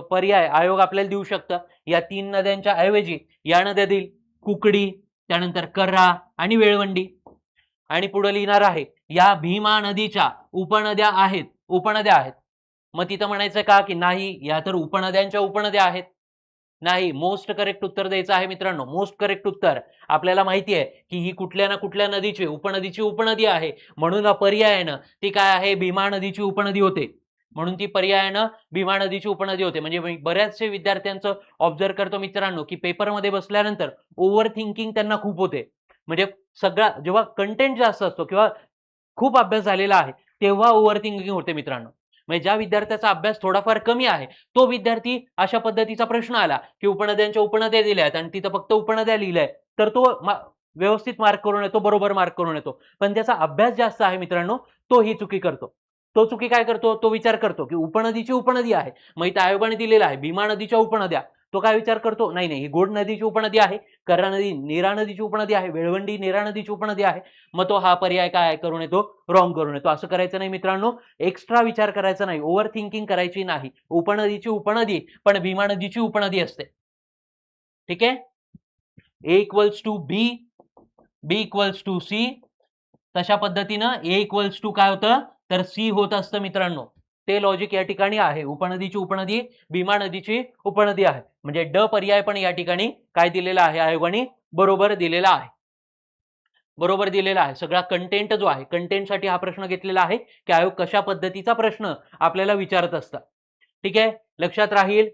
पर्याय आयोग आपल्याला देऊ शकतं. या 3 नद्यांच्या ऐवजी या नद्या देईल, कुकडी, त्यानंतर कर्हा आणि वेळवंडी. आणि पुढे लिहिणार आहे या भीमा नदीच्या उपनद्या आहेत. उपनद्या आहेत. मग तिथं म्हणायचं का की नाही, या तर उपनद्यांच्या उपनद्या आहेत. नाही, मोस्ट करेक्ट उत्तर द्यायचं आहे मित्रांनो. मोस्ट करेक्ट उत्तर आपल्याला माहिती आहे की ही कुठल्या ना कुठल्या नदीची उपनदीची उपनदी आहे, म्हणून पर्यायानं ती काय आहे, भीमा नदीची उपनदी होते. म्हणून ती पर्यायानं भीमा नदीची उपनदी होते. म्हणजे मी बऱ्याचशा विद्यार्थ्यांचं ऑब्झर्व करतो मित्रांनो की पेपरमध्ये बसल्यानंतर ओव्हर थिंकिंग त्यांना खूप होते. म्हणजे सगळा जेव्हा कंटेंट जास्त असतो किंवा खूप अभ्यास झालेला आहे तेव्हा ओव्हर थिंकिंग होते मित्रांनो. म्हणजे ज्या विद्यार्थ्याचा अभ्यास थोडाफार कमी आहे तो विद्यार्थी अशा पद्धतीचा प्रश्न आला की उपनद्यांच्या उपनद्या दिल्यात आणि तिथं फक्त उपनद्या लिहिलंय तर तो व्यवस्थित मार्क करून येतो, बरोबर मार्क करून येतो. पण ज्याचा अभ्यास जास्त आहे मित्रांनो तो ही चुकी करतो. तो चुकी काय करतो, तो विचार करतो की उपनदीची उपनदी आहे, मग इथं आयोगाने दिलेला आहे भीमा नदीच्या उपनद्या. तो काय विचार करतो, नाही नाही ही गोड नदीची उपनदी आहे, कर्हा नदी नीरा नदीची उपनदी आहे, वेळवंडी नीरा नदीची उपनदी आहे. मग तो हा पर्याय काय करून येतो, रॉंग करून येतो. असं करायचं नाही मित्रांनो. एक्स्ट्रा विचार करायचा नाही, ओव्हर थिंकिंग करायची नाही. उपनदीची उपनदी पण भीमा नदीची उपनदी असते. ठीक आहे. A equals to B, B equals to C, तशा पद्धतीनं A इक्वल्स टू काय होतं तर सी होत असतं मित्रांनो. ते लॉजिक या ठिकाणी आहे. उपनदीची उपनदी भीमा नदीची उपनदी आहे. म्हणजे ड पर्याय पण या ठिकाणी काय दिलेला आहे आयोगाने, बरोबर दिलेला आहे. बरोबर दिलेला आहे. सगळा कंटेंट जो आहे, कंटेंटसाठी हा प्रश्न घेतलेला आहे की आयोग कशा पद्धतीचा प्रश्न आपल्याला विचारत असतात. ठीक आहे. लक्षात राहील.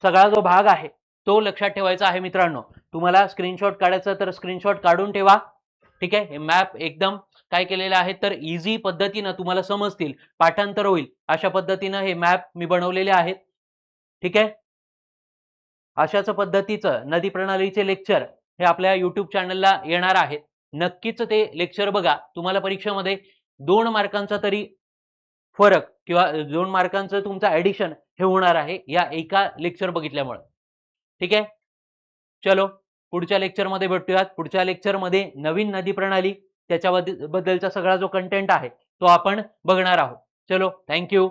सगळा जो भाग आहे तो लक्षात ठेवायचा आहे मित्रांनो. तुम्हाला स्क्रीनशॉट काढायचं तर स्क्रीनशॉट काढून ठेवा. ठीक आहे. हे मॅप एकदम काय केलेलं आहे तर इझी पद्धतीनं तुम्हाला समजतील, पाठांतर होईल अशा पद्धतीनं हे मॅप मी बनवलेले आहेत. ठीक आहे. अशाच पद्धतीचं नदी प्रणालीचे लेक्चर हे आपल्या YouTube चॅनलला येणार आहेत. नक्कीच ते लेक्चर बघा. तुम्हाला परीक्षेमध्ये 2 मार्कांचा तरी फरक किंवा 2 मार्कांचं तुमचं ऍडिशन हे होणार आहे या एका लेक्चर बघितल्यामुळे. ठीक आहे. चलो पुढच्या लेक्चरमध्ये भेटूयात. पुढच्या लेक्चरमध्ये नवीन नदी प्रणाली त्याच्याबद्दलचा सगळा जो कंटेंट आहे तो आपण बघणार आहोत. चलो थँक्यू.